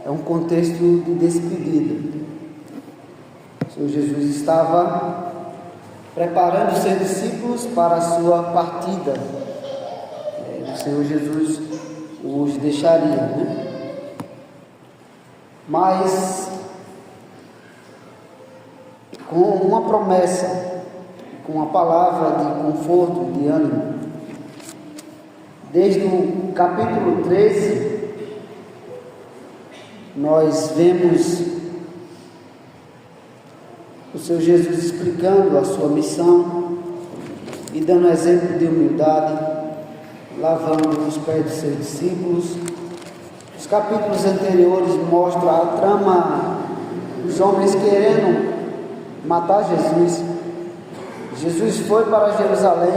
é um contexto de despedida. O Senhor Jesus estava preparando os seus discípulos para a sua partida. O Senhor Jesus os deixaria, né? Mas com uma promessa, com uma palavra de conforto, de ânimo. Desde o capítulo 13, nós vemos o Senhor Jesus explicando a sua missão e dando exemplo de humildade, lavando os pés dos seus discípulos. Os capítulos anteriores mostram a trama dos homens querendo matar Jesus. Jesus foi para Jerusalém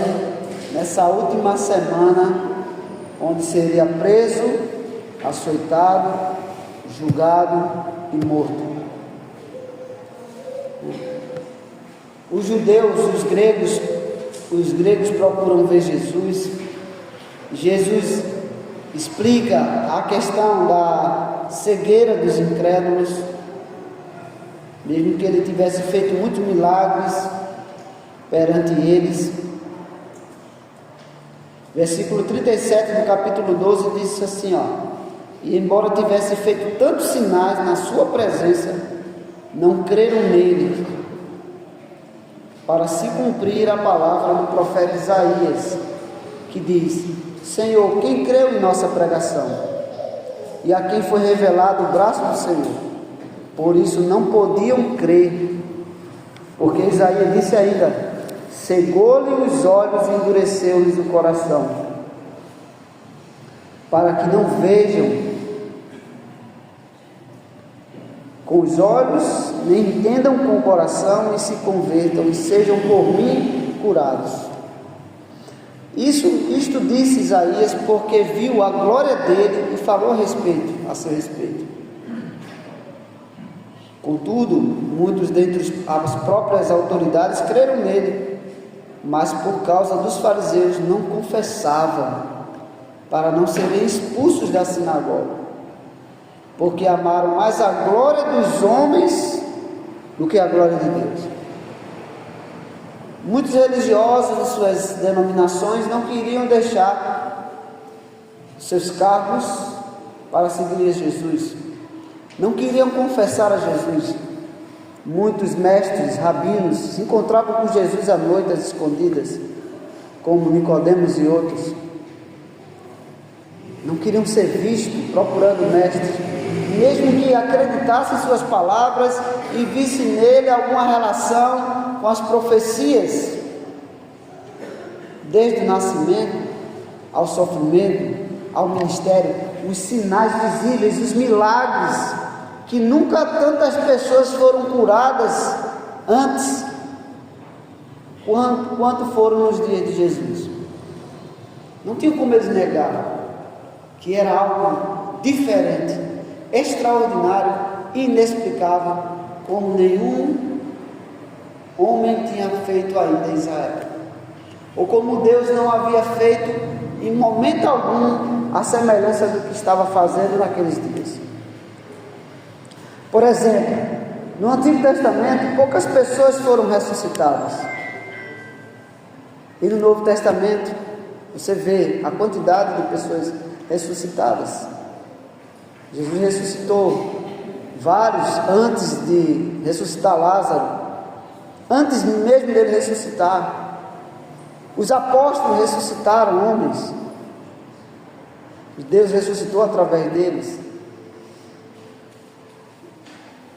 nessa última semana, onde seria preso, açoitado, julgado e morto. Os judeus, os gregos procuram ver Jesus. Jesus explica a questão da cegueira dos incrédulos, mesmo que ele tivesse feito muitos milagres perante eles. Versículo 37 do capítulo 12 diz assim, e embora tivesse feito tantos sinais na sua presença, não creram nele, para se cumprir a palavra do profeta Isaías, que diz: Senhor, quem creu em nossa pregação? E a quem foi revelado o braço do Senhor? Por isso não podiam crer, porque Isaías disse ainda: cegou-lhe os olhos e endureceu-lhes o coração, para que não vejam com os olhos, nem entendam com o coração, e se convertam e sejam por mim curados. Isto disse Isaías porque viu a glória dele e falou a seu respeito. Contudo, muitos dentre as próprias autoridades creram nele, mas por causa dos fariseus não confessavam, para não serem expulsos da sinagoga, porque amaram mais a glória dos homens do que a glória de Deus. Muitos religiosos de suas denominações não queriam deixar seus cargos para seguir a Jesus, não queriam confessar a Jesus. Muitos mestres, rabinos, se encontravam com Jesus à noite às escondidas, como Nicodemos e outros. Não queriam ser vistos procurando mestres, mesmo que acreditassem em suas palavras e vissem nele alguma relação com as profecias, desde o nascimento ao sofrimento, ao ministério, os sinais visíveis, os milagres, que nunca tantas pessoas foram curadas antes quanto foram nos dias de Jesus. Não tinham como eles negar que era algo diferente, extraordinário, inexplicável, como nenhum homem tinha feito ainda em Israel, ou como Deus não havia feito em momento algum a semelhança do que estava fazendo naqueles dias. Por exemplo, no Antigo Testamento poucas pessoas foram ressuscitadas, e no Novo Testamento você vê a quantidade de pessoas ressuscitadas. Jesus ressuscitou vários antes de ressuscitar Lázaro, antes mesmo dele ressuscitar. Os apóstolos ressuscitaram homens, Deus ressuscitou através deles.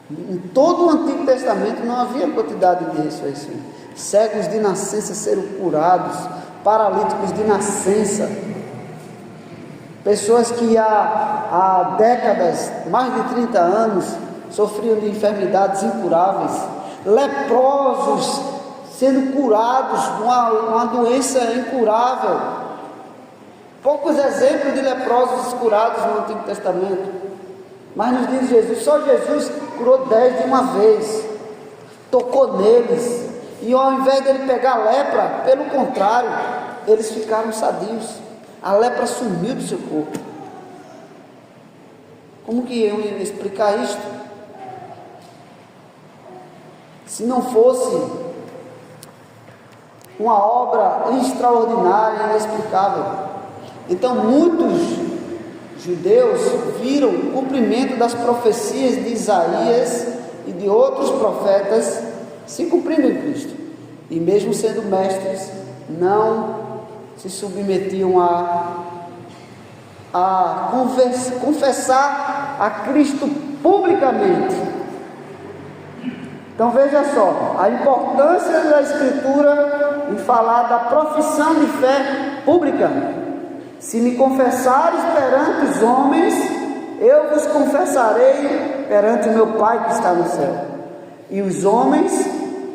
Em todo o Antigo Testamento não havia quantidade de ressurreição. Cegos de nascença serem curados, paralíticos de nascença, pessoas que há décadas, mais de 30 anos, sofriam de enfermidades incuráveis, leprosos sendo curados de uma doença incurável. Poucos exemplos de leprosos curados no Antigo Testamento, mas nos dias de Jesus, só Jesus curou 10 de uma vez, tocou neles, e ao invés dele pegar a lepra, pelo contrário, eles ficaram sadios, a lepra sumiu do seu corpo. Como que eu ia explicar isto? Se não fosse uma obra extraordinária e inexplicável. Então muitos judeus viram o cumprimento das profecias de Isaías e de outros profetas se cumprindo em Cristo, e mesmo sendo mestres, não se submetiam a confessar a Cristo publicamente. Então veja só, a importância da Escritura em falar da profissão de fé pública. Se me confessares perante os homens, eu vos confessarei perante o meu Pai que está no céu. E os homens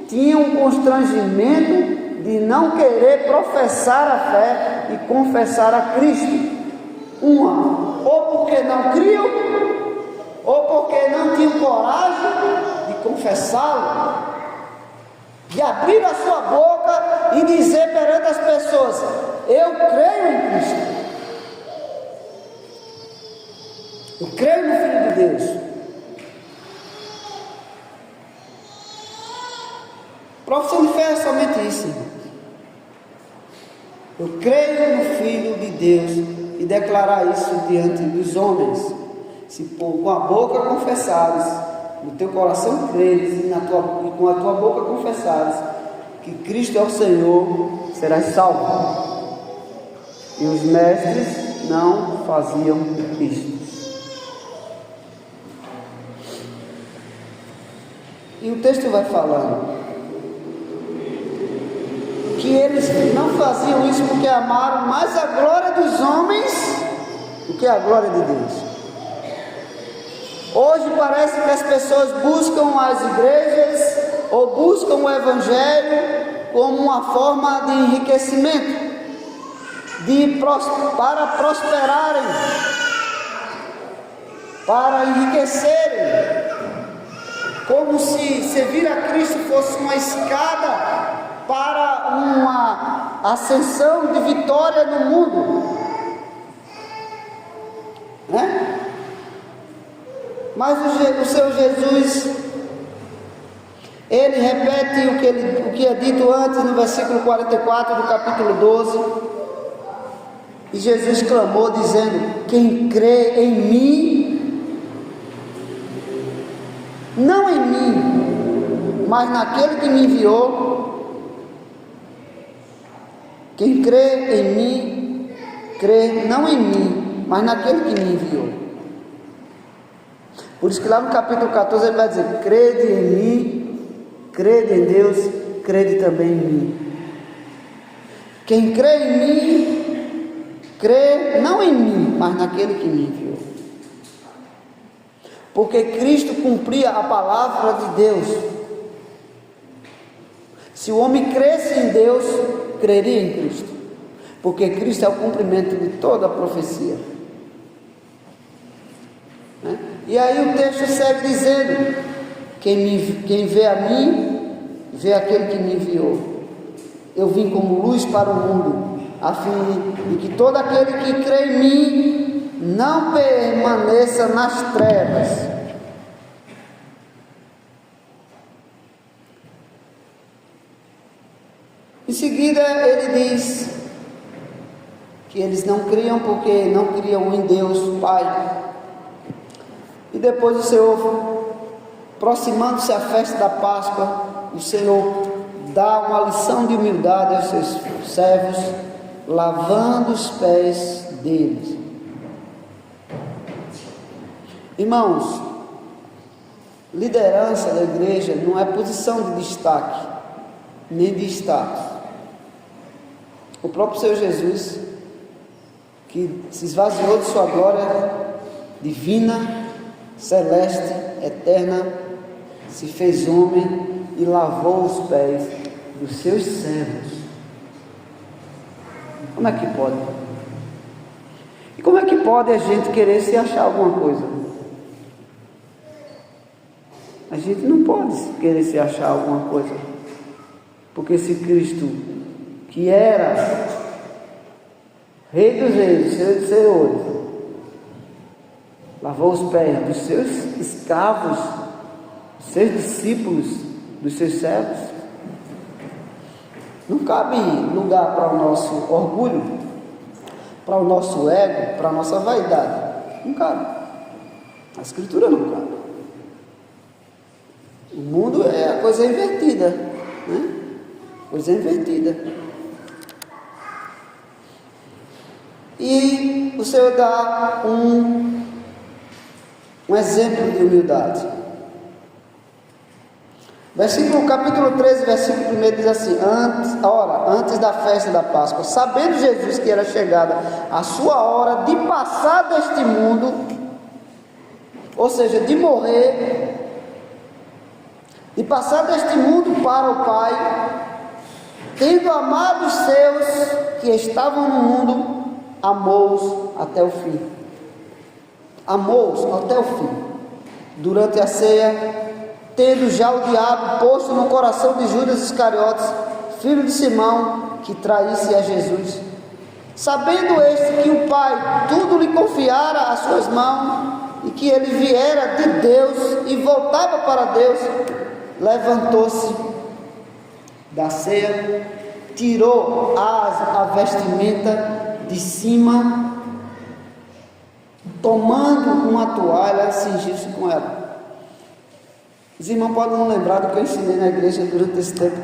tinham um constrangimento de não querer professar a fé e confessar a Cristo. Ou porque não criam, ou porque não tinham coragem de confessá-lo, de abrir a sua boca e dizer perante as pessoas: eu creio em Cristo, eu creio no Filho de Deus. Profissão de fé é somente isso, irmão. Eu creio no Filho de Deus e declarar isso diante dos homens. Se com a boca confessares, no teu coração creres e com a tua boca confessares que Cristo é o Senhor, serás salvo. E os mestres não faziam isto. E o texto vai falando que eles não faziam isso porque amaram mais a glória dos homens do que a glória de Deus. Hoje parece que as pessoas buscam as igrejas ou buscam o Evangelho como uma forma de enriquecimento, para prosperarem, para enriquecerem, como se servir a Cristo fosse uma escada para uma ascensão de vitória no mundo, né? Mas o seu Jesus, ele repete o que é dito antes no versículo 44 do capítulo 12. E Jesus clamou dizendo: quem crê em mim, não em mim, mas naquele que me enviou. Quem crê em mim, crê não em mim, mas naquele que me enviou. Por isso que lá no capítulo 14 ele vai dizer: crede em mim, crede em Deus, crede também em mim. Quem crê em mim, crê não em mim, mas naquele que me enviou. Porque Cristo cumpria a palavra de Deus. Se o homem cresce em Deus, creria em Cristo, porque Cristo é o cumprimento de toda a profecia, né? E aí o texto segue dizendo: quem vê a mim, vê aquele que me enviou. Eu vim como luz para o mundo, a fim de que todo aquele que crê em mim não permaneça nas trevas. Em seguida ele diz que eles não criam porque não criam em Deus o Pai. E depois o Senhor, aproximando-se a festa da Páscoa, o Senhor dá uma lição de humildade aos seus servos, lavando os pés deles. Irmãos, liderança da igreja não é posição de destaque, nem de status. O próprio Senhor Jesus, que se esvaziou de sua glória divina, celeste, eterna, se fez homem e lavou os pés dos seus servos. Como é que pode? E como é que pode a gente querer se achar alguma coisa? A gente não pode querer se achar alguma coisa, porque se Cristo, que era Rei dos Reis, Senhor dos Senhores, lavou os pés dos seus escravos, dos seus discípulos, dos seus servos. Não cabe lugar para o nosso orgulho, para o nosso ego, para a nossa vaidade. Não cabe. A Escritura não cabe. O mundo é a coisa invertida, né? Coisa invertida. E o Senhor dá um exemplo de humildade. Capítulo 13, versículo 1 diz assim: antes da festa da Páscoa, sabendo Jesus que era chegada a sua hora de passar deste mundo, ou seja, de morrer, de passar deste mundo para o Pai, tendo amado os seus que estavam no mundo, amou-os até o fim. Amou-os até o fim. Durante a ceia, tendo já o diabo posto no coração de Judas Iscariotes, filho de Simão, que traísse a Jesus, sabendo este que o Pai tudo lhe confiara às suas mãos, e que ele viera de Deus e voltava para Deus, levantou-se da ceia, tirou a vestimenta de cima, tomando uma toalha, cingiu-se com ela. Os irmãos podem não lembrar do que eu ensinei na igreja durante esse tempo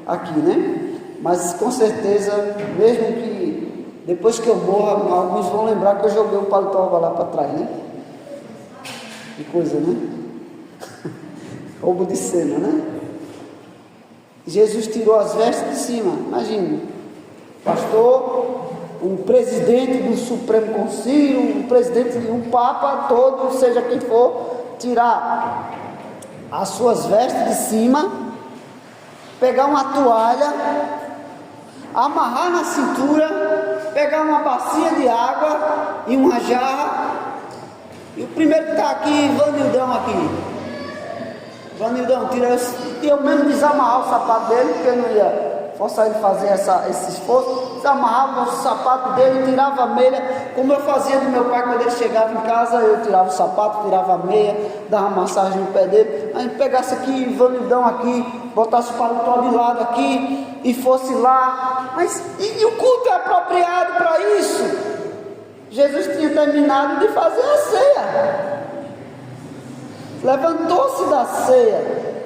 aqui, né? Mas com certeza, mesmo que depois que eu morra, alguns vão lembrar que eu joguei o paletó lá para trás, né? Que coisa, né? Roubo de cena, né? Jesus tirou as vestes de cima. Imagine, pastor, um presidente do Supremo Concílio, um presidente de um papa todo, seja quem for, tirar as suas vestes de cima, pegar uma toalha, amarrar na cintura, pegar uma bacia de água e uma jarra. E o primeiro que está aqui, Vanildão aqui. Vanildão, eu mesmo desamarrar o sapato dele, porque eu não ia forçar ele a fazer esse esforço. Desamarrava o sapato dele, tirava a meia, como eu fazia do meu pai quando ele chegava em casa. Eu tirava o sapato, tirava a meia, dava uma massagem no pé dele. A gente pegasse aqui, Vanildão aqui, botasse o paletó de lado aqui e fosse lá. Mas e o culto é apropriado para isso? Jesus tinha terminado de fazer a ceia, levantou-se da ceia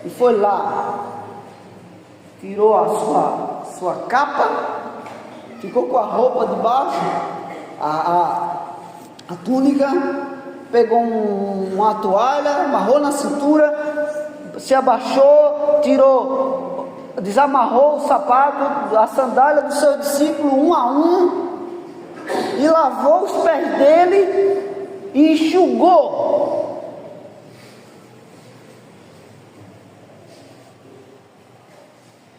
e foi lá, tirou a sua capa, ficou com a roupa de baixo, a túnica, pegou uma toalha, amarrou na cintura, se abaixou, tirou, desamarrou o sapato, a sandália do seu discípulo um a um, e lavou os pés dele e enxugou.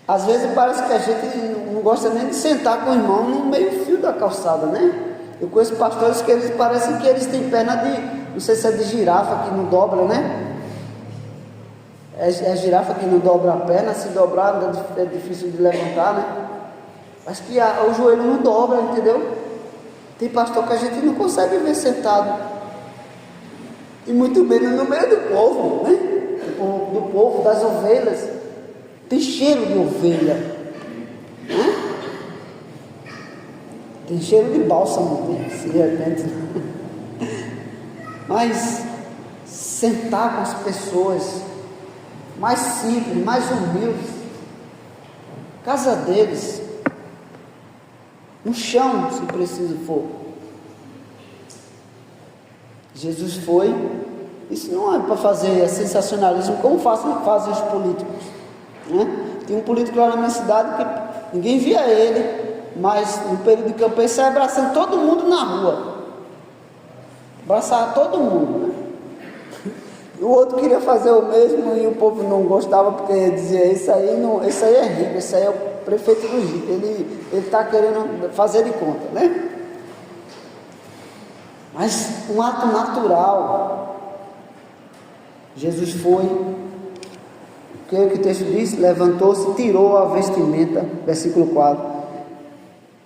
Às vezes parece que a gente não gosta nem de sentar com o irmão no meio fio da calçada, né? Eu conheço pastores que eles parecem que eles têm perna de, não sei se é de girafa que não dobra, né? É girafa que não dobra a perna, se dobrar é difícil de levantar, né? Acho que o joelho não dobra, entendeu? Tem pastor que a gente não consegue ver sentado, e muito menos no meio do povo, né? Do povo, das ovelhas. Tem cheiro de ovelha, né? Tem cheiro de bálsamo, se de repente. Mas sentar com as pessoas mais simples, mais humildes, casa deles, no chão, se preciso for. Jesus foi. Isso não é para fazer sensacionalismo, como fazem os políticos, né? Tem um político lá na minha cidade que ninguém via ele, mas no período de campanha sai abraçando todo mundo na rua, abraçava todo mundo, né? E o outro queria fazer o mesmo e o povo não gostava, porque dizia: esse aí é rico, esse aí é o prefeito do Rio, ele está querendo fazer de conta, né? Mas um ato natural. Jesus foi, o que o texto diz? Levantou-se, tirou a vestimenta, versículo 4,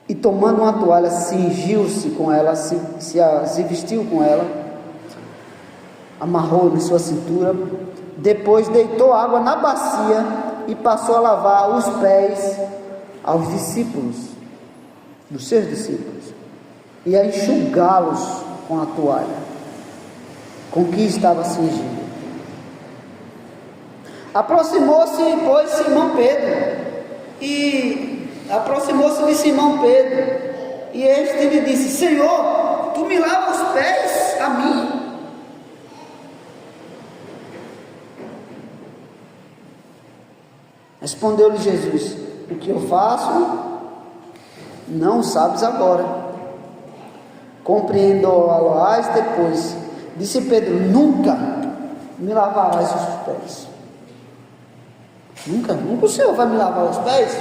e tomando uma toalha, cingiu-se com ela, se vestiu com ela, amarrou na sua cintura, depois deitou água na bacia e passou a lavar os pés aos discípulos, dos seus discípulos, e a enxugá-los com a toalha com que estava cingido. Aproximou-se, pois, aproximou-se de Simão Pedro, e este lhe disse: Senhor, tu me lavas os pés a mim? Respondeu-lhe Jesus: o que eu faço, não sabes agora, compreendê-lo-ás depois. Disse Pedro: nunca me lavarás os pés. Nunca o Senhor vai me lavar os pés?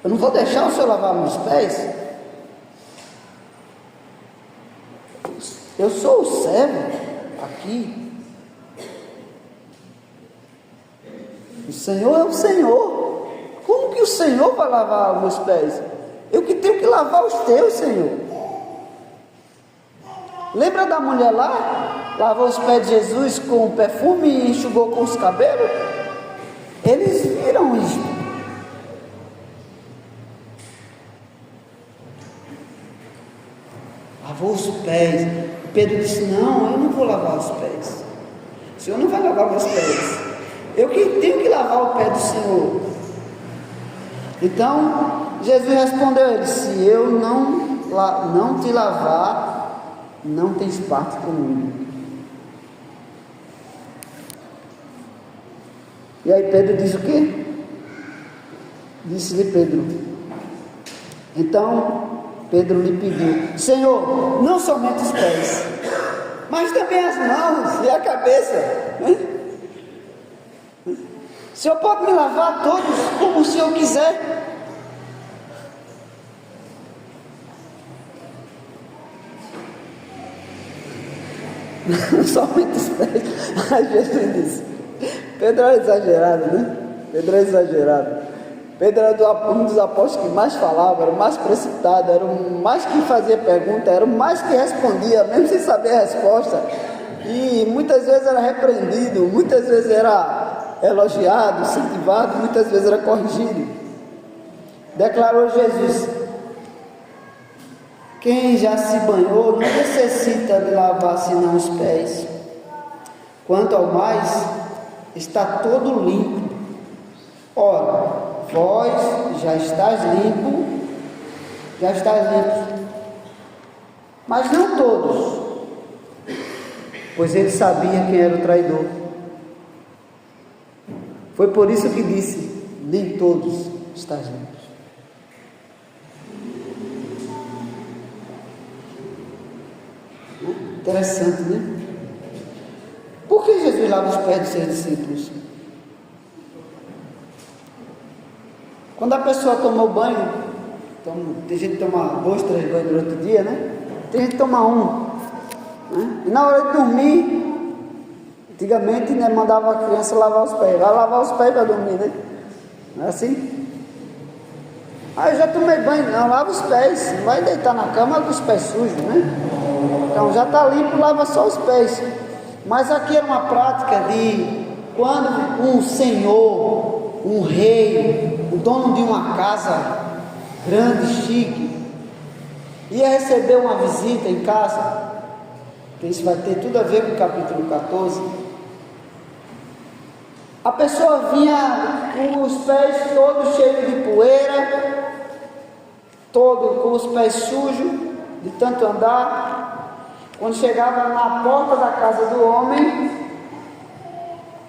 Eu não vou deixar o Senhor lavar meus pés? Eu sou o servo aqui. O Senhor é o Senhor. Como que o Senhor vai lavar os meus pés? Eu que tenho que lavar os teus, Senhor. Lembra da mulher lá? Lavou os pés de Jesus com perfume e enxugou com os cabelos? Eles viram isso. Lavou os pés. Pedro disse: não, eu não vou lavar os pés. O Senhor não vai lavar meus pés. Eu que tenho que lavar o pé do Senhor. Então Jesus respondeu a ele: se eu não te lavar, não tens parte comigo. E aí Pedro diz o quê? Disse-lhe Pedro. Então Pedro lhe pediu: Senhor, não somente os pés, mas também as mãos e a cabeça. O Senhor pode me lavar todos como o Senhor quiser. Não somente os pés. Aí Jesus disse: Pedro era exagerado, né? Pedro era exagerado. Pedro era um dos apóstolos que mais falava, era o mais precipitado, era o mais que fazia pergunta, era o mais que respondia, mesmo sem saber a resposta. E muitas vezes era repreendido, muitas vezes era elogiado, incentivado, muitas vezes era corrigido. Declarou Jesus: quem já se banhou não necessita de lavar senão os pés. Quanto ao mais, está todo limpo. Ora, vós já estáis limpos, mas não todos, pois ele sabia quem era o traidor. Foi por isso que disse: nem todos estáis limpos. Interessante, né? Por que Jesus lava os pés dos seus discípulos? Quando a pessoa tomou banho, tem gente que toma 2, 3 banhos durante o dia, né? Tem gente que toma um, né? E na hora de dormir, antigamente, né, mandava a criança lavar os pés. Vai lavar os pés para dormir, né? Não é assim? Eu já tomei banho, não, lava os pés. Não vai deitar na cama com os pés sujos, né? Então já está limpo, lava só os pés. Mas aqui era uma prática de quando um senhor, um rei, o dono de uma casa grande, chique, ia receber uma visita em casa, que isso vai ter tudo a ver com o capítulo 14. A pessoa vinha com os pés todos cheios de poeira, todo com os pés sujos, de tanto andar. Quando chegava na porta da casa do homem,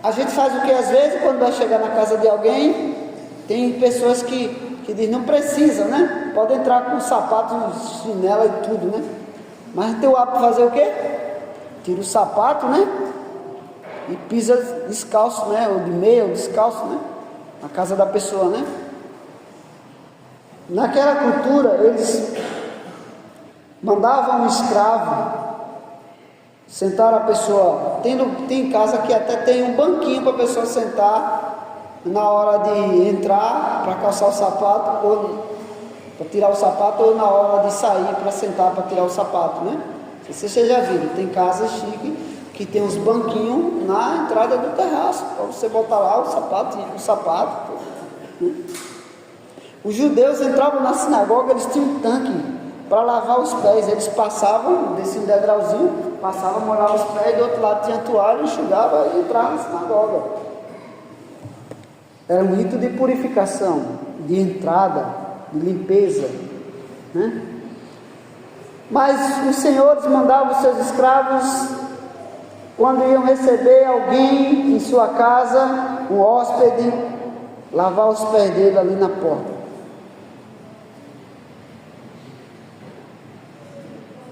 a gente faz o que às vezes quando vai chegar na casa de alguém, tem pessoas que dizem: não precisa, né? Pode entrar com sapato, chinela e tudo, né? Mas tem o hábito de fazer o quê? Tira o sapato, né? E pisa descalço, né? Ou de meia, ou descalço, né? Na casa da pessoa, né? Naquela cultura, eles mandavam um escravo sentar a pessoa. Tem casa que até tem um banquinho para a pessoa sentar na hora de entrar para calçar o sapato, ou para tirar o sapato, ou na hora de sair para sentar para tirar o sapato, né? Se vocês já viram, tem casa chique que tem uns banquinhos na entrada do terraço, para você botar lá o sapato. Os judeus entravam na sinagoga, eles tinham um tanque para lavar os pés. Eles passavam, desciam um degrauzinho, passavam, molhavam os pés, do outro lado tinha toalha, enxugava e entrava na sinagoga. Era um rito de purificação, de entrada, de limpeza, né? Mas os senhores mandavam os seus escravos, quando iam receber alguém em sua casa, um hóspede, lavar os pés dele ali na porta.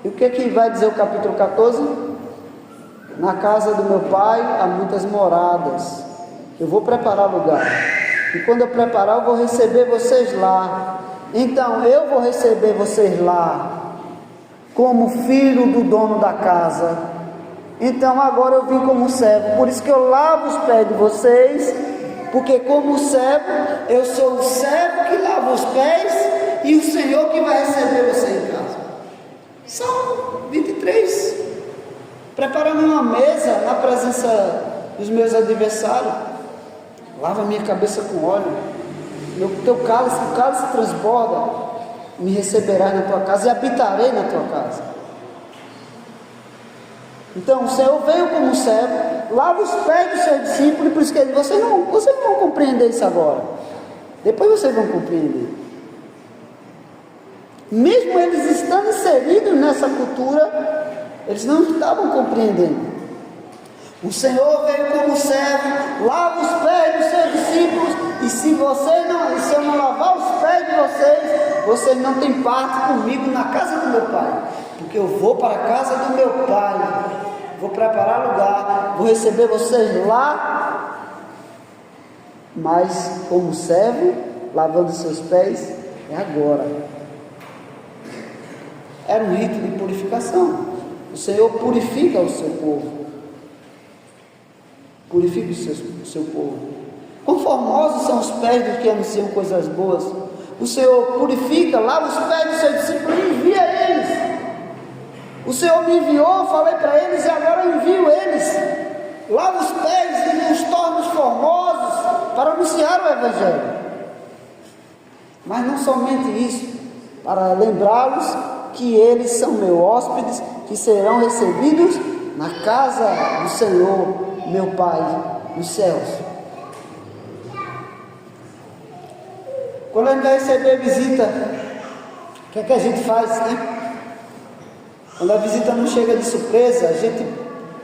E o que vai dizer o capítulo 14? Na casa do meu pai há muitas moradas, eu vou preparar lugar, e quando eu preparar eu vou receber vocês lá. Então eu vou receber vocês lá, como filho do dono da casa. Então agora eu vim como servo, por isso que eu lavo os pés de vocês, porque como servo, eu sou o servo que lava os pés, e o Senhor que vai receber você em casa. Salmo 23, prepara-me uma mesa na presença dos meus adversários, lava minha cabeça com óleo, o cálice transborda, me receberás na tua casa e habitarei na tua casa. Então o Senhor veio como servo, lava os pés dos seus discípulos, e por isso que ele diz, vocês não vão compreender isso agora, depois vocês vão compreender. Mesmo eles estando inseridos nessa cultura, eles não estavam compreendendo. O Senhor veio como servo, lava os pés dos seus discípulos, e se eu não lavar os pés de vocês não têm parte comigo na casa do meu pai, porque eu vou para a casa do meu pai, vou preparar lugar, vou receber vocês lá, mas como servo, lavando seus pés, é agora. Era um rito de purificação. O Senhor purifica o seu povo. Purifica o seu povo. Quão formosos são os pés dos que anunciam coisas boas. O Senhor purifica, lava os pés dos seus discípulos e envia eles. O Senhor me enviou, falei para eles, e agora eu envio eles. Lava os pés e os torna formosos para anunciar o Evangelho. Mas não somente isso, para lembrá-los que eles são meus hóspedes, que serão recebidos na casa do Senhor, meu Pai, nos céus. Quando a gente vai receber visita, o que é que a gente faz, né? Quando a visita não chega de surpresa, a gente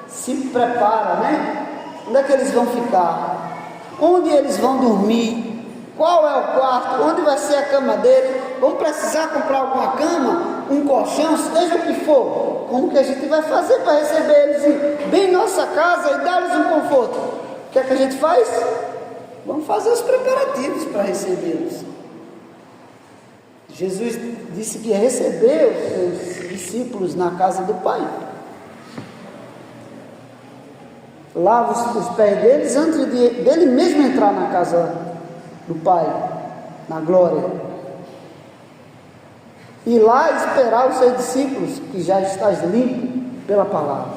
se prepara, né? Onde é que eles vão ficar? Onde eles vão dormir? Qual é o quarto? Onde vai ser a cama dele? Vamos precisar comprar alguma cama? Um colchão, seja o que for. Como que a gente vai fazer para receber eles bem em nossa casa e dar-lhes um conforto? O que é que a gente faz? Vamos fazer os preparativos para recebê-los. Jesus disse que ia receber os seus discípulos na casa do Pai. Lava os pés deles antes dele mesmo entrar na casa do Pai, na glória. E lá esperar os seus discípulos, que já estás limpo pela palavra.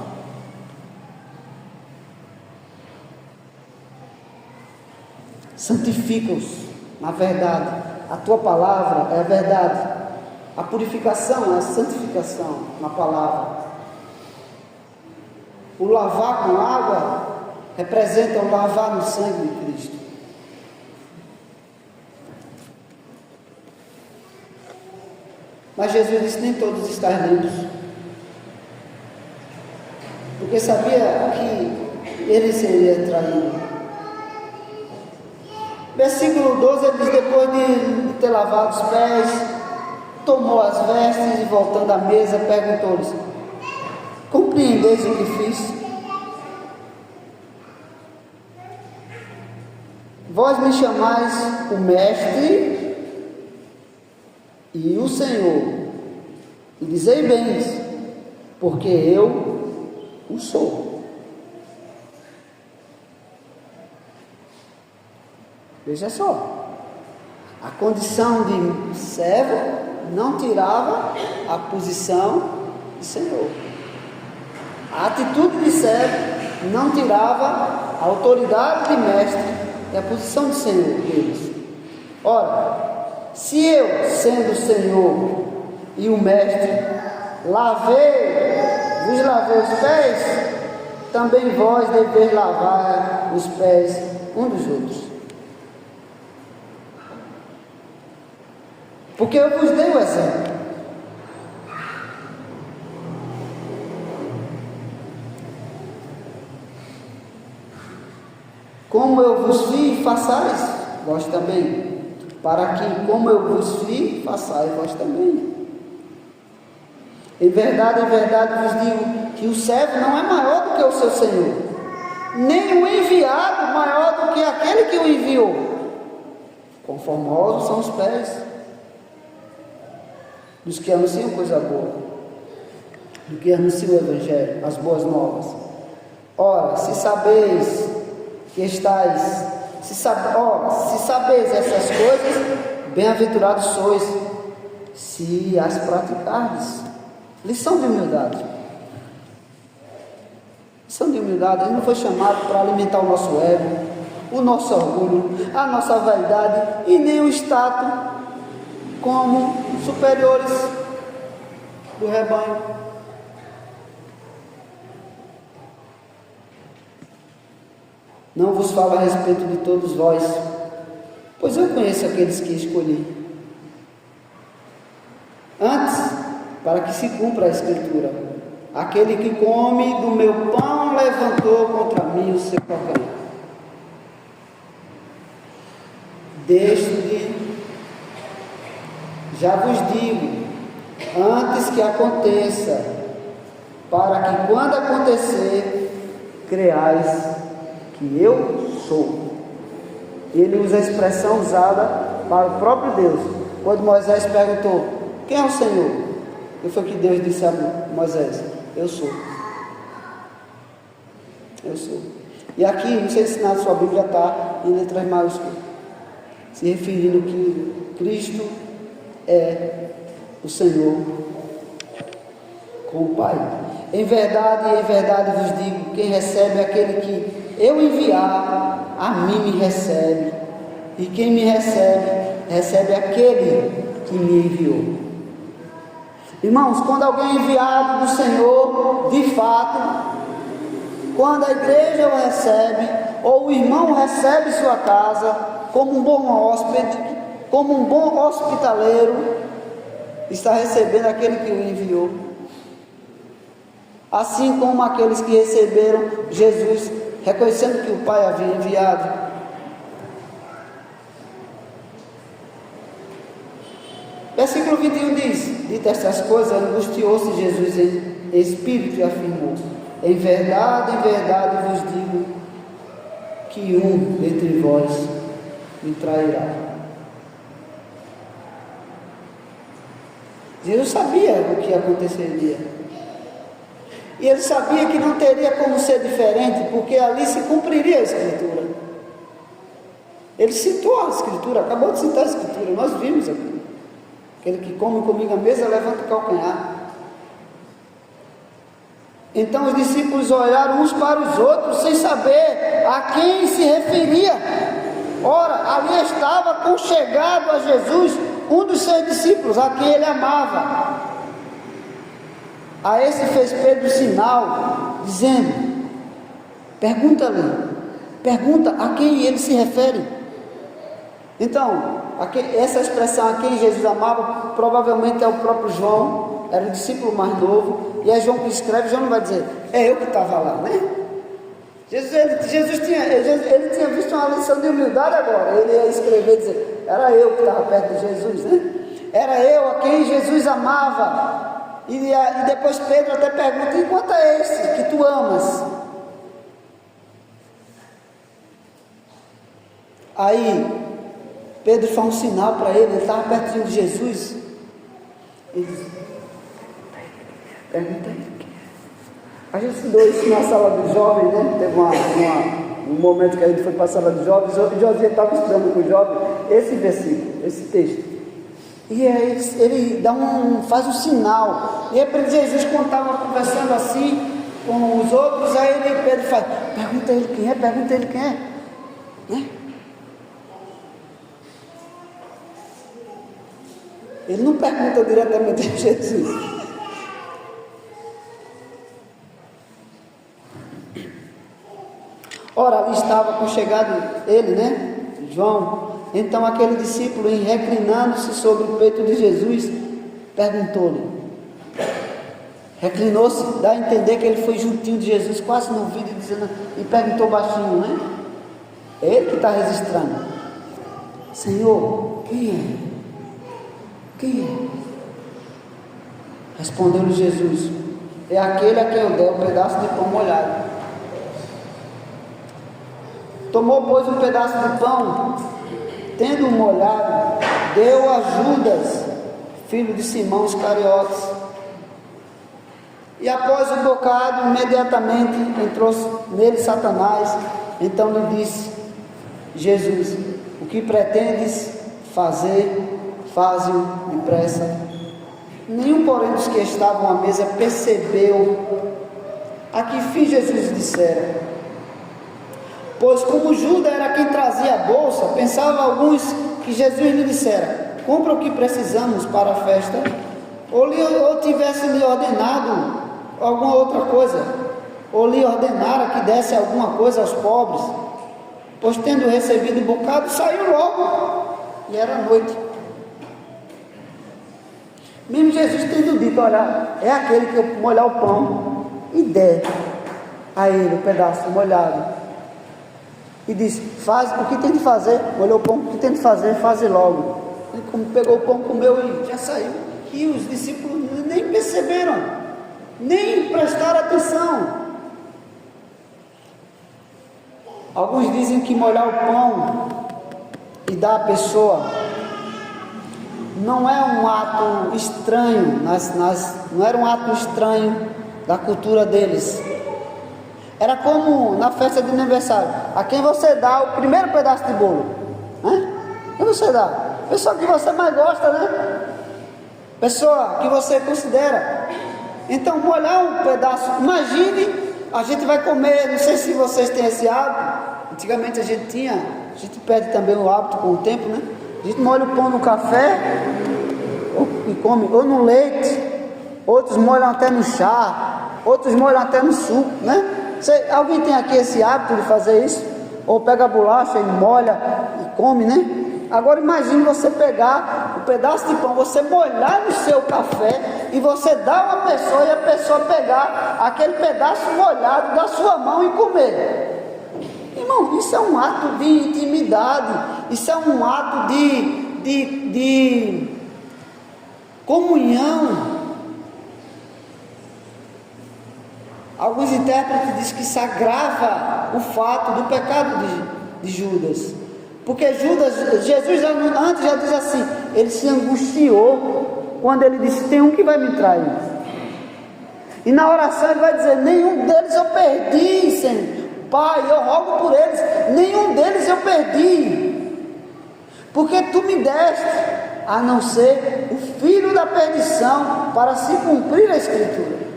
Santifica-os na verdade. A tua palavra é a verdade. A purificação é a santificação na palavra. O lavar com água representa o lavar no sangue de Cristo. Mas Jesus disse: nem todos estão limpos, porque sabia que ele seria traído. Versículo 12, ele diz: depois de ter lavado os pés, tomou as vestes e, voltando à mesa, perguntou-lhes: compreendeis o que fiz? Vós me chamais o Mestre e o Senhor, e dizei bem, porque eu o sou. Veja só, a condição de servo não tirava a posição de Senhor. A atitude de servo não tirava a autoridade de mestre e a posição de Senhor deles. Ora, se eu, sendo o Senhor e o mestre, vos lavei os pés, também vós deveis lavar os pés uns dos outros. Porque eu vos dei o exemplo. Como eu vos fiz, façais vós também. Para que, como eu vos fiz, façais vós também. Em verdade vos digo que o servo não é maior do que o seu senhor, nem o enviado maior do que aquele que o enviou. Conformosos são os pés dos que anunciam coisa boa, do que anunciam o Evangelho, as boas novas. Ora, se sabeis que estáis, se sabeis essas coisas, bem-aventurados sois, se as praticardes. Lição de humildade. Lição de humildade. Ele não foi chamado para alimentar o nosso ego, o nosso orgulho, a nossa vaidade e nem o status como superiores do rebanho. Não vos falo a respeito de todos vós, pois eu conheço aqueles que escolhi. Antes, para que se cumpra a Escritura: aquele que come do meu pão levantou contra mim o seu calcanhar. Desde já vos digo, antes que aconteça, para que quando acontecer, creais que eu sou. Ele usa a expressão usada para o próprio Deus. Quando Moisés perguntou: quem é o Senhor? E foi que Deus disse a Moisés: eu sou. Eu sou. E aqui, não sei se na sua Bíblia está em letras maiúsculas, se referindo que Cristo é o Senhor com o Pai. Em verdade vos digo: quem recebe aquele que eu enviar, a mim me recebe, e quem me recebe, recebe aquele que me enviou. Irmãos, quando alguém é enviado do Senhor, de fato, quando a igreja o recebe, ou o irmão recebe sua casa, como um bom hóspede, como um bom hospitaleiro, está recebendo aquele que o enviou. Assim como aqueles que receberam Jesus, reconhecendo que o Pai havia enviado. Versículo 21 diz: dito estas coisas, angustiou-se Jesus em espírito e afirmou: em verdade vos digo, que um dentre vós me trairá. Jesus sabia o que aconteceria. E ele sabia que não teria como ser diferente, porque ali se cumpriria a Escritura. Ele citou a Escritura, acabou de citar a Escritura, nós vimos aqui. Aquele que come comigo à mesa, levanta o calcanhar. Então os discípulos olharam uns para os outros, sem saber a quem se referia. Ora, ali estava conchegado a Jesus um dos seus discípulos, a quem ele amava. A esse fez Pedro sinal, dizendo: pergunta a quem ele se refere. Então, essa expressão a quem Jesus amava, provavelmente é o próprio João, era o discípulo mais novo, e é João que escreve. João não vai dizer: é eu que estava lá, né? Jesus tinha visto uma lição de humildade agora, ele ia escrever e dizer: era eu que estava perto de Jesus, né? Era eu a quem Jesus amava. E depois Pedro até pergunta: e quanto é esse que tu amas? Aí Pedro faz um sinal para ele estava pertinho de Jesus. Ele diz: pergunta ele. A gente estudou isso na sala dos jovens, né? Teve um momento que a gente foi para a sala dos jovens, o José estava estudando com o jovem esse versículo, esse texto. E aí ele faz um sinal. E aí Jesus, quando estava conversando assim, com os outros, aí Pedro faz, pergunta ele quem é, né? Ele não pergunta diretamente a Jesus. Ora, ali estava conchegado ele, né? João. Então aquele discípulo, reclinando-se sobre o peito de Jesus, perguntou-lhe. Reclinou-se, dá a entender que ele foi juntinho de Jesus, quase no ouvido, dizendo, e perguntou baixinho, né? É ele que está registrando. Senhor, quem é? Quem é? Respondeu-lhe Jesus, é aquele a quem eu der um pedaço de pão molhado. Tomou, pois, um pedaço de pão, tendo-o molhado, deu a Judas, filho de Simão Iscariotes. E após o bocado, imediatamente entrou nele Satanás. Então lhe disse Jesus, o que pretendes fazer, faze-o depressa. Nenhum, porém, dos que estavam à mesa percebeu a que fim Jesus dissera. Pois como Judas era quem trazia a bolsa, pensavam alguns que Jesus lhe dissera, compra o que precisamos para a festa, ou tivesse lhe ordenado alguma outra coisa, ou lhe ordenara que desse alguma coisa aos pobres, pois tendo recebido o bocado, saiu logo, e era noite. Mesmo Jesus tendo dito, olha, é aquele que eu molhar o pão e der a ele o pedaço molhado, e disse, faz o que tem de fazer, molhou o pão, o que tem de fazer, faze logo. Ele pegou o pão, comeu e já saiu. E os discípulos nem perceberam, nem prestaram atenção. Alguns dizem que molhar o pão e dar à pessoa não é um ato estranho, não era um ato estranho da cultura deles. Era como na festa de aniversário, a quem você dá o primeiro pedaço de bolo, né? Quem você dá? Pessoa que você mais gosta, né? Pessoa que você considera. Então, molhar um pedaço, imagine, a gente vai comer, não sei se vocês têm esse hábito, antigamente a gente perde também o hábito com o tempo, né? A gente molha o pão no café, e come, ou no leite, outros molham até no chá, outros molham até no suco, né? Alguém tem aqui esse hábito de fazer isso? Ou pega a bolacha e molha e come, né? Agora imagine você pegar um pedaço de pão, você molhar no seu café e você dar a uma pessoa e a pessoa pegar aquele pedaço molhado da sua mão e comer. Irmão, isso é um ato de intimidade, isso é um ato de comunhão. Alguns intérpretes dizem que isso agrava o fato do pecado de Judas. Porque Jesus antes já diz assim, ele se angustiou quando ele disse, tem um que vai me trair. E na oração ele vai dizer, nenhum deles eu perdi, Senhor. Pai, eu rogo por eles, nenhum deles eu perdi. Porque tu me deste, a não ser o filho da perdição, para se cumprir a Escritura.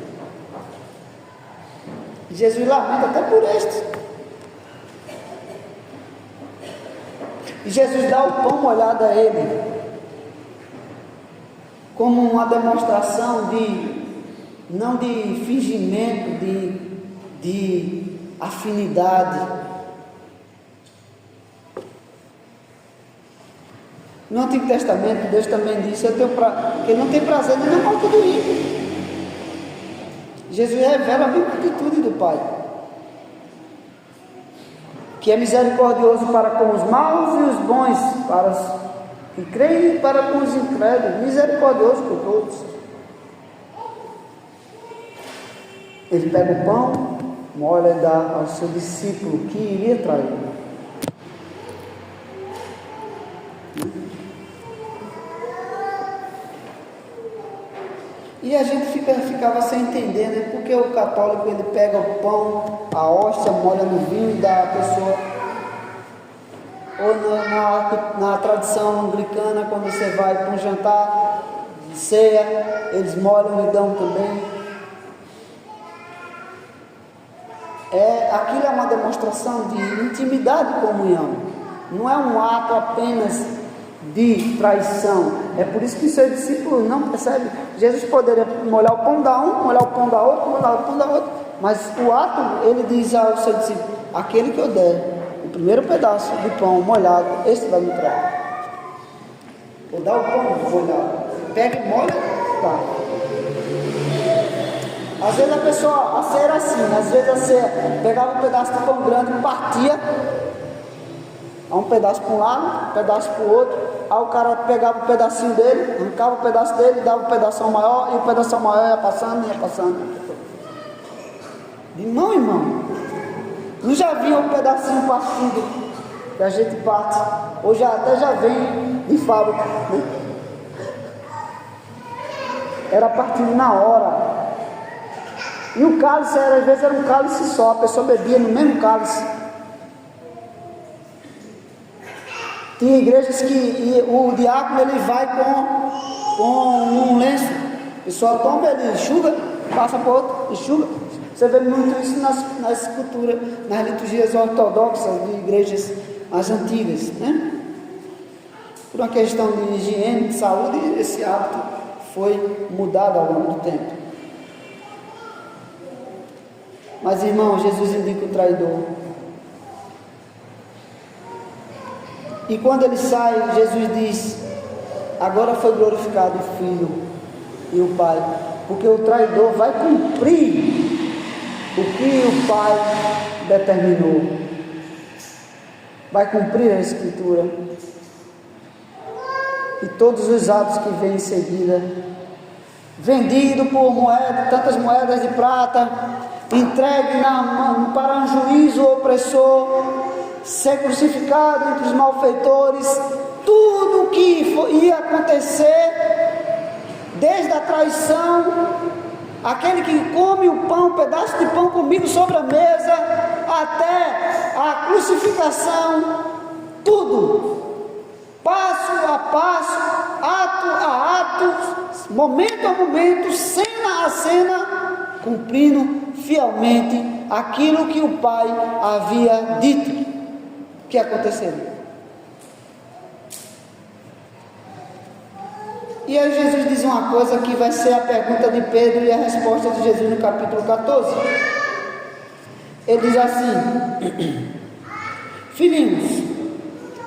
Jesus lamenta até por este. E Jesus dá o pão molhado a ele, como uma demonstração não de fingimento, de afinidade. No Antigo Testamento, Deus também disse que Ele não tem prazer nem na morte do ímpio. Jesus revela a mesma atitude do Pai, que é misericordioso para com os maus e os bons, para os que creem e para com os incrédulos, misericordioso por todos. Ele pega o pão, molha e dá ao seu discípulo que iria trair. E a gente ficava sem entender, né? Porque o católico ele pega o pão, a hóstia, molha no vinho e dá à pessoa. Ou na tradição anglicana, quando você vai para um jantar de ceia, eles molham e dão também. Aquilo é uma demonstração de intimidade e comunhão. Não é um ato apenas de traição. É por isso que seus discípulos não percebem. Jesus poderia molhar o pão da um, molhar o pão da outra, molhar o pão da outra. Mas o ato, ele diz ao seu discípulo: aquele que eu der o primeiro pedaço de pão molhado, esse vai me trair. Vou dar o pão molhado. Pega e molha, tá. Às vezes a pessoa, a ceia era assim, às vezes a ceia pegava um pedaço de pão grande, partia, um pedaço para um lado, um pedaço para o outro, aí o cara pegava um pedacinho dele, arrancava o pedaço dele, dava um pedaço maior, e o pedaço maior ia passando. De mão em mão. Não já vinha um pedacinho partido, que a gente parte, ou até já vem de fábrica, né? Era partido na hora. E o cálice, às vezes era um cálice só, a pessoa bebia no mesmo cálice. Tem igrejas que o diácono ele vai com um lenço, a pessoa toma, ele enxuga, passa para outro, enxuga. Você vê muito isso nas culturas, nas liturgias ortodoxas de igrejas mais antigas, né? Por uma questão de higiene, de saúde, esse hábito foi mudado ao longo do tempo. Mas, irmão, Jesus indica o traidor. E quando ele sai, Jesus diz: agora foi glorificado o Filho e o Pai, porque o traidor vai cumprir o que o Pai determinou. Vai cumprir a Escritura. E todos os atos que vêm em seguida: vendido por tantas moedas de prata, entregue para um juízo opressor, ser crucificado entre os malfeitores, tudo o que ia acontecer, desde a traição, aquele que come o pão, um pedaço de pão comigo sobre a mesa, até a crucificação, tudo, passo a passo, ato a ato, momento a momento, cena a cena, cumprindo fielmente aquilo que o Pai havia dito que aconteceria. E aí Jesus diz uma coisa que vai ser a pergunta de Pedro e a resposta de Jesus no capítulo 14. Ele diz assim: filhinhos,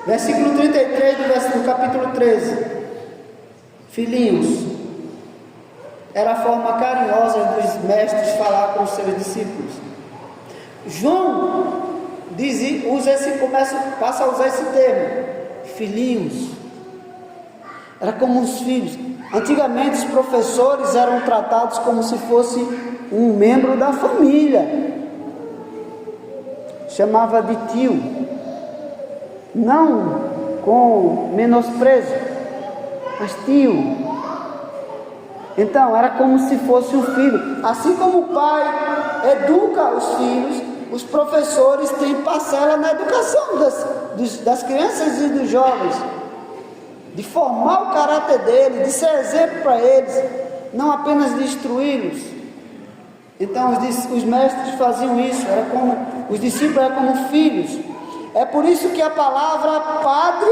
versículo 33 do capítulo 13, filhinhos, era a forma carinhosa dos mestres falar com os seus discípulos. João passa a usar esse termo, filhinhos. Era como os filhos. Antigamente os professores eram tratados como se fosse um membro da família. Chamava de tio. Não com menosprezo, mas tio. Então, era como se fosse um filho. Assim como o pai educa os filhos, os professores têm parcela na educação das crianças e dos jovens, de formar o caráter deles, de ser exemplo para eles, não apenas de instruí-los. Então, os mestres faziam isso, os discípulos eram como filhos. É por isso que a palavra padre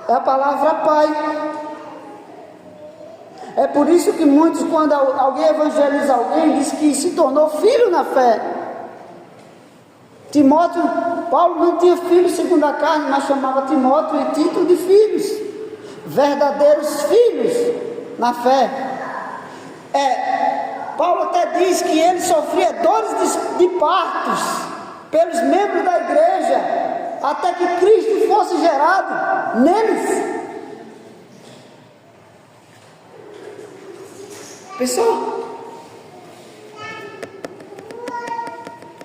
é a palavra pai. É por isso que muitos, quando alguém evangeliza alguém, diz que se tornou filho na fé. Paulo não tinha filhos segundo a carne, mas chamava Timóteo e Tito de filhos, verdadeiros filhos na fé. Paulo até diz que ele sofria dores de partos pelos membros da igreja, até que Cristo fosse gerado neles. Pessoal,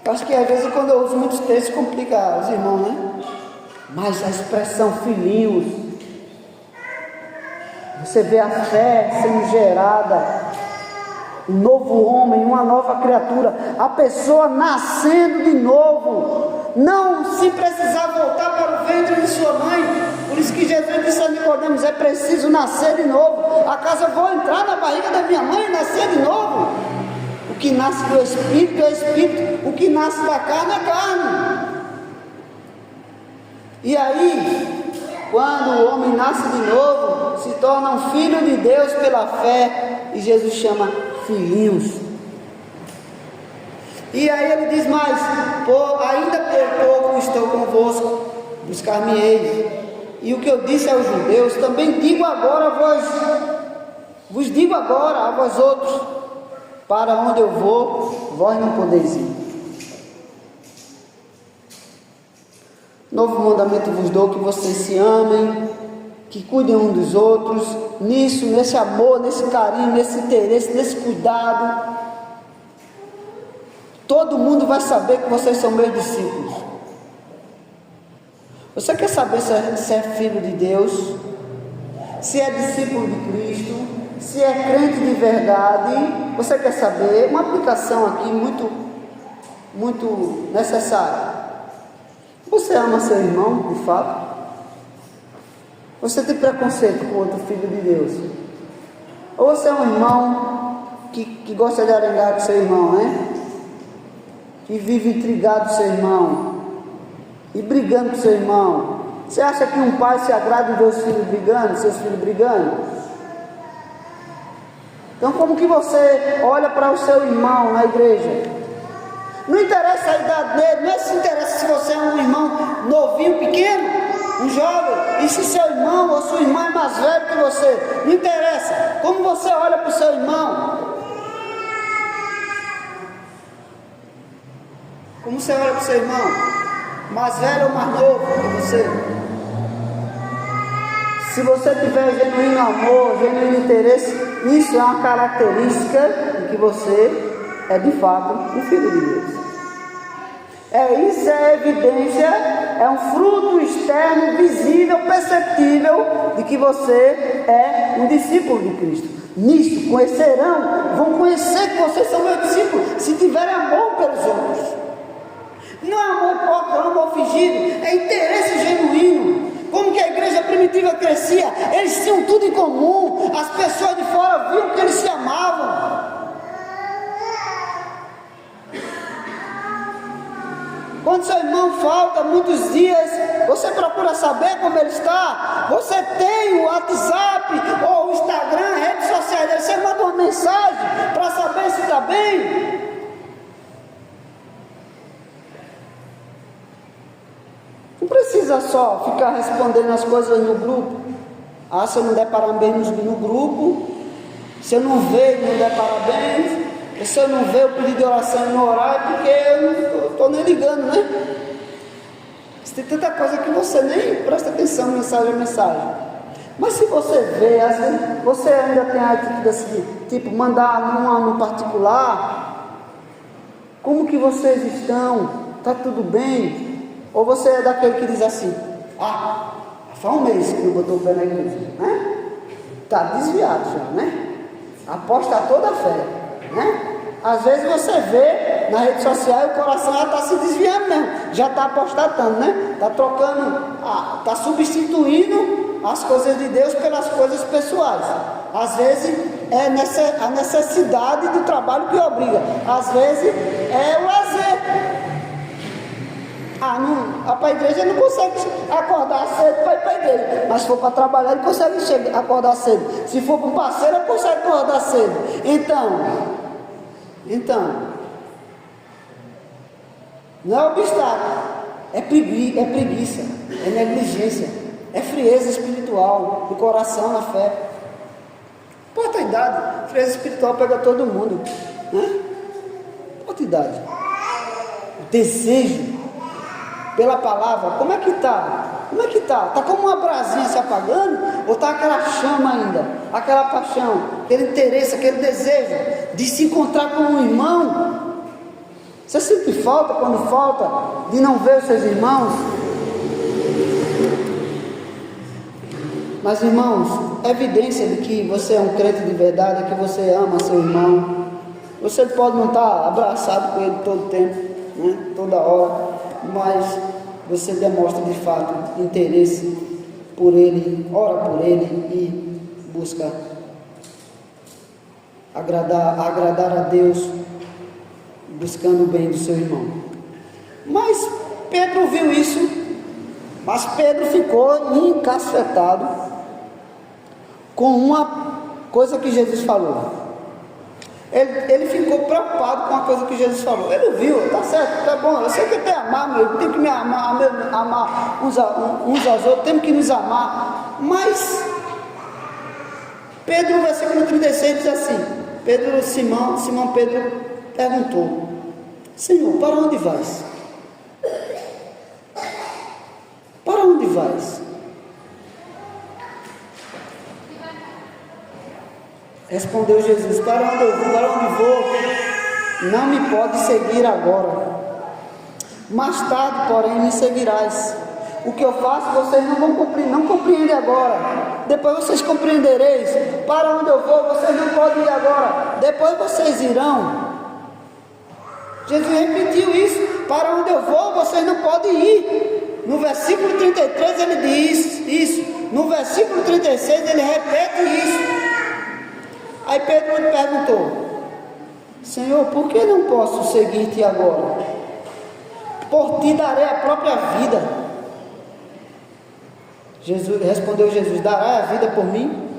acho que às vezes quando eu uso muitos textos complica os irmãos, né? Mas a expressão filhinhos, você vê a fé sendo gerada, um novo homem, uma nova criatura, a pessoa nascendo de novo, não se precisar voltar para o ventre de sua mãe. Por isso que Jesus disse a Nicodemos: é preciso nascer de novo. Acaso eu vou entrar na barriga da minha mãe e nascer de novo? O que nasce do Espírito é Espírito, o que nasce da carne é carne. E aí, quando o homem nasce de novo, se torna um filho de Deus pela fé, e Jesus chama filhinhos. E aí ele diz mais: ainda por pouco estou convosco, buscar-me-eis. E o que eu disse aos judeus, também digo agora a vos digo agora a vós outros: para onde eu vou, vós não podeis ir. Novo mandamento vos dou, que vocês se amem, que cuidem uns dos outros, nisso, nesse amor, nesse carinho, nesse interesse, nesse cuidado. Todo mundo vai saber que vocês são meus discípulos. Você quer saber se é filho de Deus, se é discípulo de Cristo, se é crente de verdade? Você quer saber? Uma aplicação aqui muito necessária. Você ama seu irmão, de fato? Você tem preconceito com outro filho de Deus? Ou você é um irmão que gosta de arengar com seu irmão, né? Que vive intrigado com seu irmão e brigando com seu irmão? Você acha que um pai se agrada de ver os filhos brigando, seus filhos brigando? Então, como que você olha para o seu irmão na igreja? Não interessa a idade dele, não se interessa se você é um irmão novinho, pequeno, um jovem, e se seu irmão ou sua irmã é mais velho que você, não interessa. Como você olha para o seu irmão? Como você olha para o seu irmão? Mais velho ou mais novo que você? Se você tiver genuíno amor, genuíno interesse, isso é uma característica de que você é de fato um filho de Deus. Isso é evidência, é um fruto externo, visível, perceptível de que você é um discípulo de Cristo. Nisto conhecerão, vão conhecer que vocês são meus discípulos, se tiverem amor pelos outros. Não é amor hipócrita, amor fingido, é interesse genuíno. Como que a igreja primitiva crescia? Eles tinham tudo em comum, as pessoas de fora viam que eles se amavam. Quando seu irmão falta muitos dias, você procura saber como ele está. Você tem o WhatsApp ou o Instagram, redes sociais dele, você manda uma mensagem para saber se está bem. Não precisa só ficar respondendo as coisas no grupo. Se eu não der parabéns no grupo, se eu não ver, não der parabéns. E se eu não ver o pedido de oração no horário, porque eu não estou nem ligando, né? Tem tanta coisa que você nem presta atenção, mensagem a mensagem. Mas se você vê, às vezes, você ainda tem a atitude assim, tipo, mandar no particular, como que vocês estão? Está tudo bem? Ou você é daquele que diz assim, faz um mês que não botou o pé na igreja, né? Está desviado já, né? Aposta toda a fé, né? Às vezes você vê na rede social e o coração já está se desviando mesmo, já está apostatando, né? Está trocando, está substituindo as coisas de Deus pelas coisas pessoais. Às vezes é a necessidade do trabalho que obriga, às vezes é o lazer. Para a igreja ele não consegue acordar cedo para ir para a igreja, mas se for para trabalhar ele consegue acordar cedo. Se for para um parceiro ele consegue acordar cedo. Então, não é obstáculo, é preguiça, é negligência, é frieza espiritual, do coração na fé. Importa a idade, frieza espiritual pega todo mundo, né? Importa a idade. O desejo pela palavra, como é que está? Está como uma brasinha se apagando? Ou está aquela chama ainda? Aquela paixão, aquele interesse, aquele desejo de se encontrar com um irmão? Você sente falta quando falta de não ver os seus irmãos? Mas irmãos, evidência de que você é um crente de verdade é que você ama seu irmão. Você pode não estar abraçado com ele todo o tempo, né? Toda hora, mas você demonstra de fato interesse por ele, ora por ele e busca agradar a Deus buscando o bem do seu irmão. Mas Pedro viu isso, mas Pedro ficou encasquetado com uma coisa que Jesus falou. Ele ficou preocupado com a coisa que Jesus falou. Ele viu, tá certo, tá bom, eu sei que tem que amar, eu tenho que me amar uns aos outros, temos que nos amar. Mas Pedro, no versículo 36 diz assim: Simão Pedro perguntou: Senhor, para onde vais? Para onde vais? Respondeu Jesus: para onde vou, não me pode seguir agora. Mais tarde, porém, me seguirás. O que eu faço, vocês não compreendem agora. Depois vocês compreendereis. Para onde eu vou, vocês não podem ir agora. Depois vocês irão. Jesus repetiu isso: para onde eu vou, vocês não podem ir. No versículo 33 ele diz isso. No versículo 36 ele repete isso. Aí Pedro lhe perguntou: Senhor, por que não posso seguir-te agora? Por ti darei a própria vida. Respondeu Jesus: dará a vida por mim?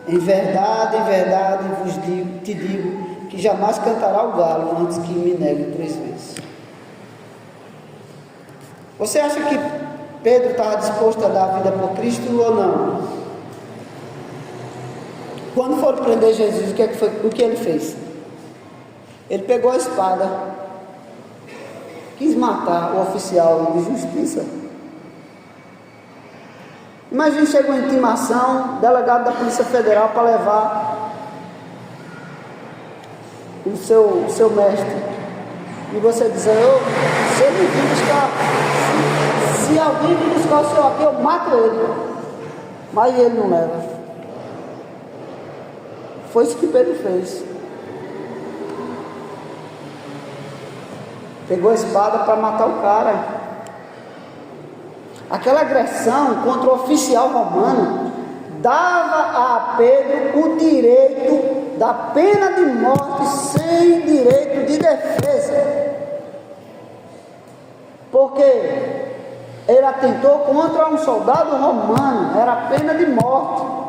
Em verdade te digo, que jamais cantará o galo antes que me negue 3 vezes. Você acha que Pedro estava disposto a dar a vida por Cristo ou não? Quando foram prender Jesus, o que ele fez? Ele pegou a espada, quis matar o oficial de justiça. Imagine, chega uma intimação, delegado da Polícia Federal, para levar o seu mestre, e você diz: se ele vir buscar, se alguém vir buscar o senhor aqui, eu mato ele. Mas ele não leva. Foi isso que Pedro fez. Pegou a espada para matar o cara. Aquela agressão contra o oficial romano dava a Pedro o direito da pena de morte sem direito de defesa. Porque ele atentou contra um soldado romano, era a pena de morte.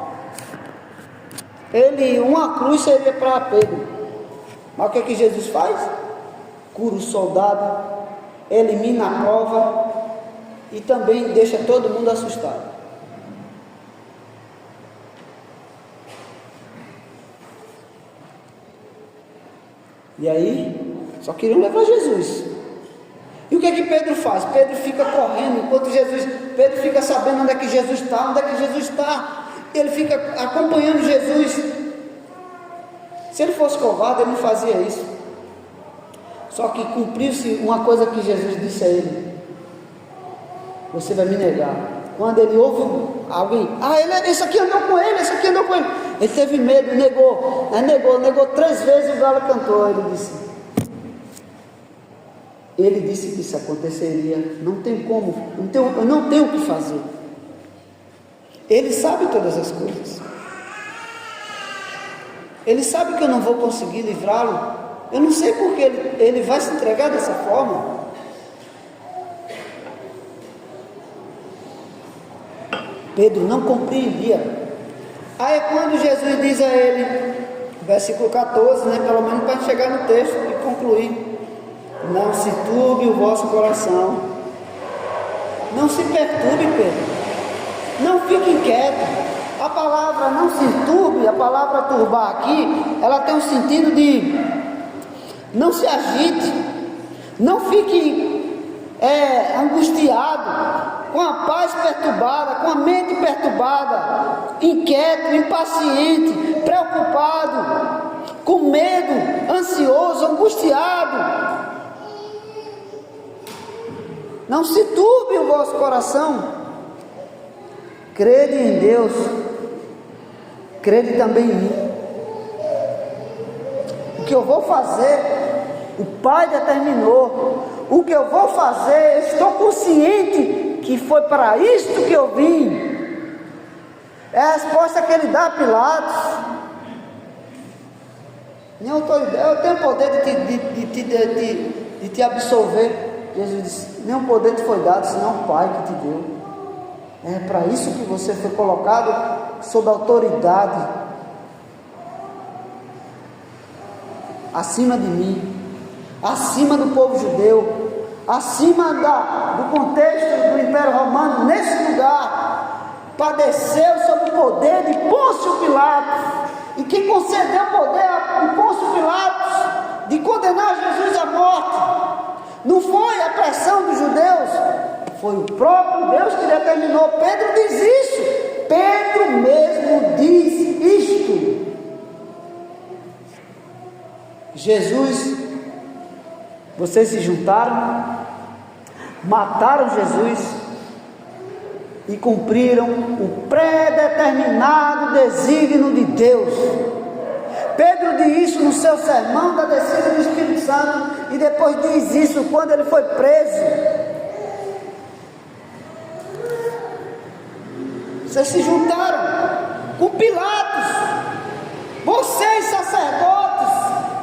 Uma cruz seria para Pedro. Mas o que Jesus faz? Cura o soldado, elimina a prova e também deixa todo mundo assustado. E aí, só queriam levar Jesus. E o que Pedro faz? Pedro fica correndo, Pedro fica sabendo onde é que Jesus está, ele fica acompanhando Jesus. Se ele fosse covarde, ele não fazia isso. Só que cumpriu-se uma coisa que Jesus disse a ele: você vai me negar. Quando ele ouve alguém: esse aqui andou com ele, ele teve medo, negou 3 vezes, o galo cantou. Ele disse que isso aconteceria, não tem como, eu não tenho o que fazer. Ele sabe todas as coisas. Ele sabe que eu não vou conseguir livrá-lo. Eu não sei porque ele vai se entregar dessa forma. Pedro não compreendia. Aí é quando Jesus diz a ele, versículo 14, pelo menos para chegar no texto e concluir: não se turbe o vosso coração. Não se perturbe, Pedro. Não fique inquieto. A palavra não se turbe, a palavra turbar aqui, ela tem um sentido de não se agite, não fique angustiado, com a paz perturbada, com a mente perturbada, inquieto, impaciente, preocupado, com medo, ansioso, angustiado. Não se turbe o vosso coração. Crede em Deus, crede também em mim. O que eu vou fazer, o Pai determinou. O que eu vou fazer, eu estou consciente que foi para isto que eu vim. É a resposta que ele dá a Pilatos. nem autoridade, eu tenho poder de te absolver. Jesus disse, nenhum poder te foi dado, senão o Pai que te deu. É para isso que você foi colocado sob autoridade, acima de mim, acima do povo judeu, acima do contexto do Império Romano. Nesse lugar, padeceu sob o poder de Pôncio Pilatos, e quem concedeu poder a Pôncio Pilatos de condenar Jesus à morte não foi a pressão dos judeus, foi o próprio Deus que determinou. Pedro diz isso, Pedro mesmo diz isto. Jesus, vocês se juntaram, mataram Jesus e cumpriram o predeterminado desígnio de Deus. Pedro diz isso no seu sermão da descida do Espírito Santo, e depois diz isso quando ele foi preso. Vocês se juntaram com Pilatos, vocês sacerdotes,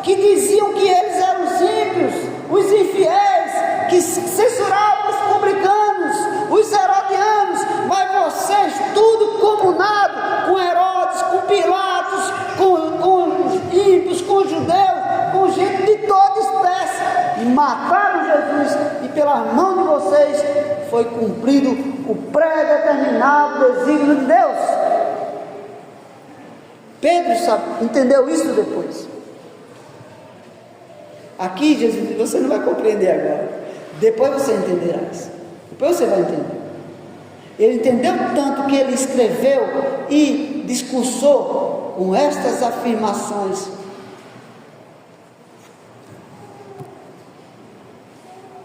que diziam que eles eram os ímpios, os infiéis, que censuravam os publicanos, os herodianos, mas vocês tudo comunado com Herodes, com Pilatos, com os ímpios, com os judeus, com gente de toda espécie, e mataram Jesus, e pelas mãos de vocês foi cumprido o predeterminado desígnio de Deus. Pedro entendeu isso depois. Aqui Jesus, você não vai compreender agora, depois você entenderá isso, depois você vai entender. Ele entendeu tanto que ele escreveu e discursou com estas afirmações.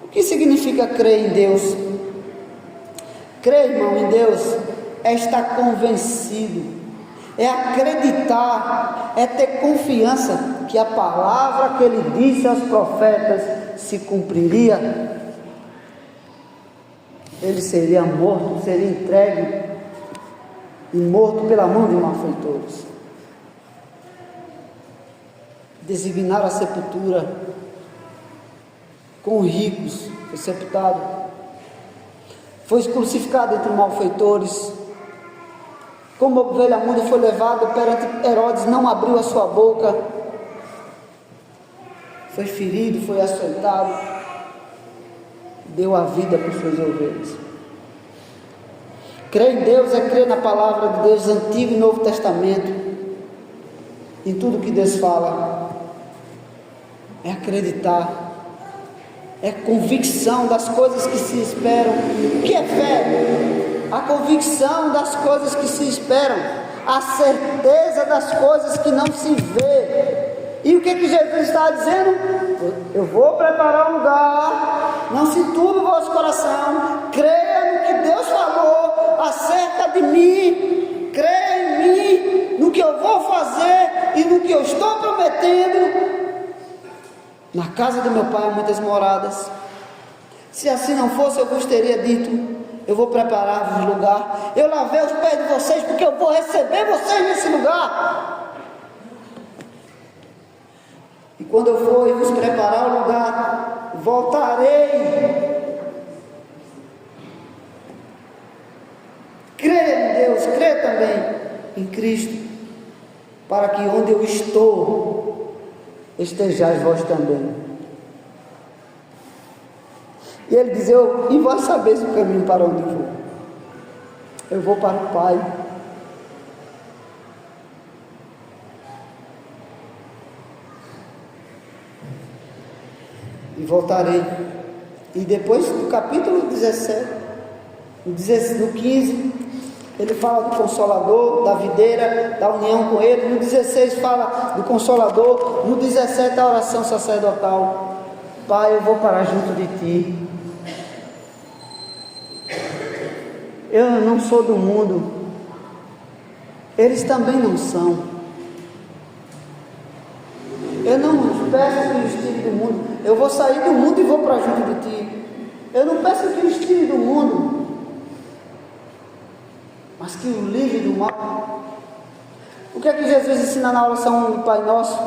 O que significa crer em Deus? Crer, irmão, em Deus é estar convencido, é acreditar, é ter confiança que a palavra que ele disse aos profetas se cumpriria. Ele seria morto, seria entregue e morto pela mão de malfeitores. Designaram a sepultura com ricos, foi sepultado. Foi crucificado entre malfeitores. Como ovelha muda foi levado perante Herodes, não abriu a sua boca. Foi ferido, foi açoitado, deu a vida por suas ovelhas. Crer em Deus é crer na palavra de Deus, Antigo e Novo Testamento, em tudo que Deus fala. É acreditar, é convicção das coisas que se esperam. O que é fé? A convicção das coisas que se esperam, a certeza das coisas que não se vê. E o que Jesus está dizendo? Eu vou preparar um lugar, não se turbe o vosso coração, creia no que Deus falou acerca de mim, creia em mim, no que eu vou fazer e no que eu estou prometendo. Na casa do meu pai há muitas moradas. Se assim não fosse, eu vos teria dito, eu vou preparar-vos lugar. Eu lavei os pés de vocês, porque eu vou receber vocês nesse lugar. E quando eu for e vos preparar o lugar, voltarei. Creia em Deus, creia também em Cristo, para que onde eu estou, estejais vós também. E ele diz, e vós sabeis o caminho para onde vou. Eu vou para o Pai. E voltarei. E depois do capítulo 17, no 15, ele fala do Consolador, da videira, da união com ele. No 16 fala do Consolador. No 17 a oração sacerdotal. Pai, eu vou parar junto de Ti. Eu não sou do mundo. Eles também não são. Eu não peço que eles tirem do mundo. Eu vou sair do mundo e vou para junto de Ti. Eu não peço que eles tirem do mundo, mas que o livre do mal. O que é que Jesus ensina na oração do Pai Nosso?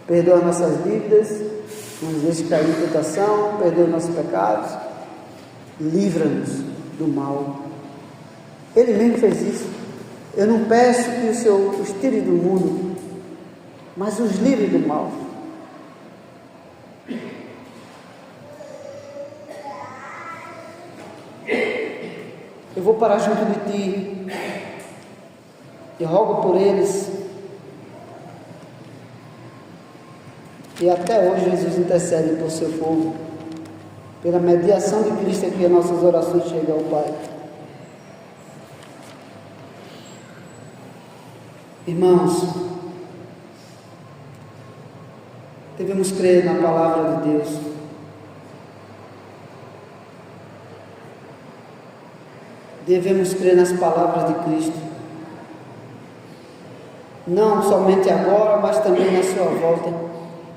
Perdoa nossas dívidas, não nos deixe cair em tentação, perdoa nossos pecados, livra-nos do mal. Ele mesmo fez isso. Eu não peço que o Senhor os tire do mundo, mas os livre do mal. Eu vou parar junto de Ti, eu rogo por eles, e até hoje Jesus intercede por seu povo, pela mediação de Cristo, que as nossas orações chegam ao Pai. Irmãos, devemos crer na palavra de Deus. Devemos crer nas palavras de Cristo. Não somente agora, mas também na sua volta.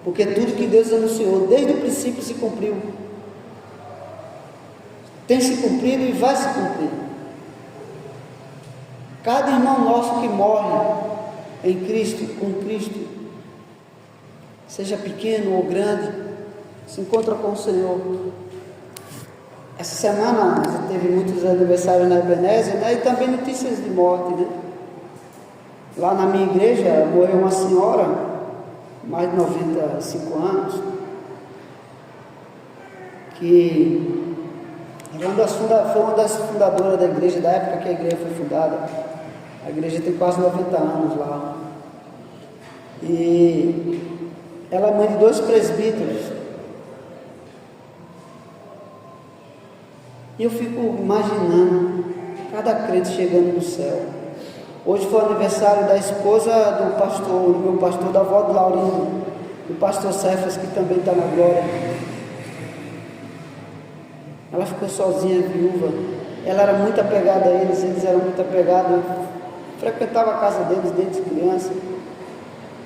Porque tudo que Deus anunciou desde o princípio se cumpriu. Tem se cumprido e vai se cumprir. Cada irmão nosso que morre em Cristo, com Cristo, seja pequeno ou grande, se encontra com o Senhor. Essa semana já teve muitos aniversários na Ebenezer, né? E também notícias de morte, né? Lá na minha igreja morreu uma senhora, mais de 95 anos, que foi uma das fundadoras da igreja, da época que a igreja foi fundada. A igreja tem quase 90 anos lá. E ela é mãe de 2 presbíteros. E eu fico imaginando cada crente chegando no céu. Hoje foi o aniversário da esposa do meu pastor, da avó do Laurindo, do pastor Cefas, que também está na glória. Ela ficou sozinha, viúva. Ela era muito apegada a eles eram muito apegados. Eu frequentava a casa deles desde criança.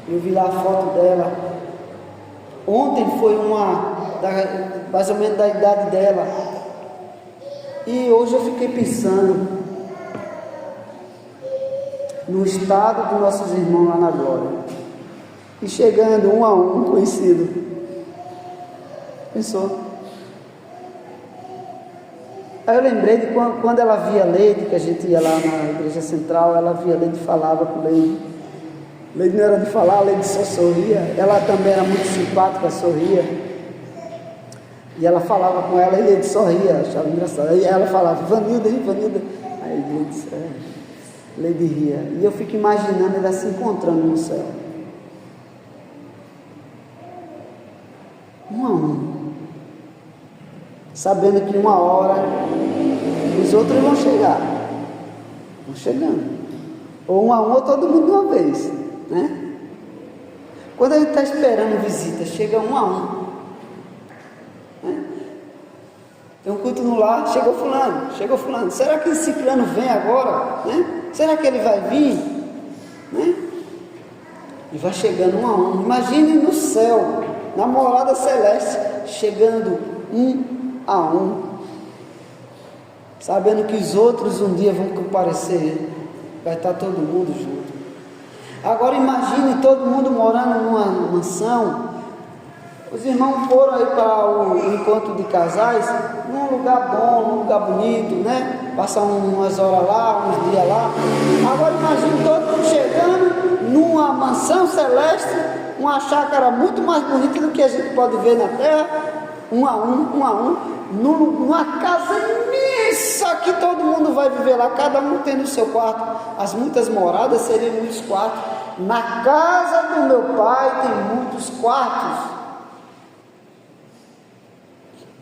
Eu vi lá a foto dela. Ontem foi mais ou menos da idade dela. E hoje eu fiquei pensando no estado dos nossos irmãos lá na glória. E chegando um a um conhecido. Pensou? Aí eu lembrei de quando ela via Leide, que a gente ia lá na igreja central, ela via Leide e falava com Leide. Leide não era de falar, Leide só sorria. Ela também era muito simpática, sorria. E ela falava com ela e Leide sorria, achava engraçado. Aí ela falava, Vanilda. Aí Leide ria. E eu fico imaginando ela se encontrando no céu. Um a um. Sabendo que uma hora os outros vão chegar. Vão chegando. Ou um a um ou todo mundo de uma vez, né? Quando a gente está esperando visita, chega um a um. Né? Tem um culto no lar, chegou fulano. Será que esse ciclano vem agora? Né? Será que ele vai vir? Né? E vai chegando um a um. Imagine no céu, na morada celeste, chegando um a um, sabendo que os outros um dia vão comparecer, vai estar todo mundo junto. Agora imagine todo mundo morando numa mansão. Os irmãos foram aí para o encontro de casais, num lugar bom, num lugar bonito, né? Passar umas horas lá, uns dias lá. Agora imagine todo mundo chegando numa mansão celeste, uma chácara muito mais bonita do que a gente pode ver na terra, um a um, numa casa imensa que todo mundo vai viver lá, cada um tendo o seu quarto. As muitas moradas seriam muitos quartos. Na casa do meu pai tem muitos quartos.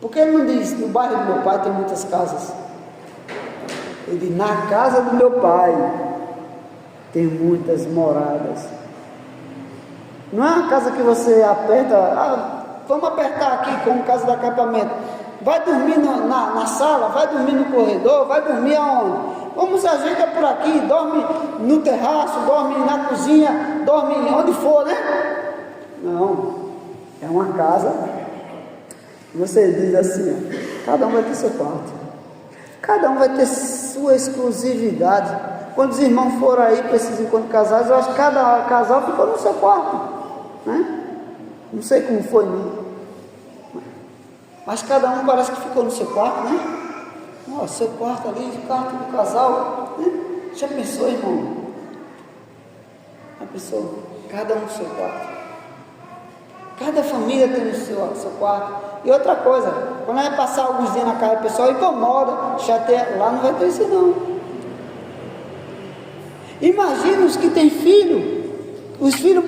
Porque ele não diz, no bairro do meu pai tem muitas casas. Ele diz, na casa do meu pai tem muitas moradas. Não é uma casa que você aperta, vamos apertar aqui como casa de acampamento. Vai dormir na sala, vai dormir no corredor, vai dormir aonde? Vamos ajeita por aqui, dorme no terraço, dorme na cozinha, dorme onde for, né? Não, é uma casa. Você diz assim, ó, cada um vai ter seu quarto, cada um vai ter sua exclusividade. Quando os irmãos foram aí para esses encontros de casais, eu acho que cada casal ficou no seu quarto, né? Não sei como foi, mas cada um parece que ficou no seu quarto, né? Ó, seu quarto ali, o quarto do casal, né? Já pensou, irmão? Já pensou? Cada um no seu quarto. Cada família tem o seu quarto. E outra coisa, quando vai passar alguns dias na casa do pessoal, incomoda, chateia, lá não vai ter isso não. Imagina os que têm filho. Os filhos,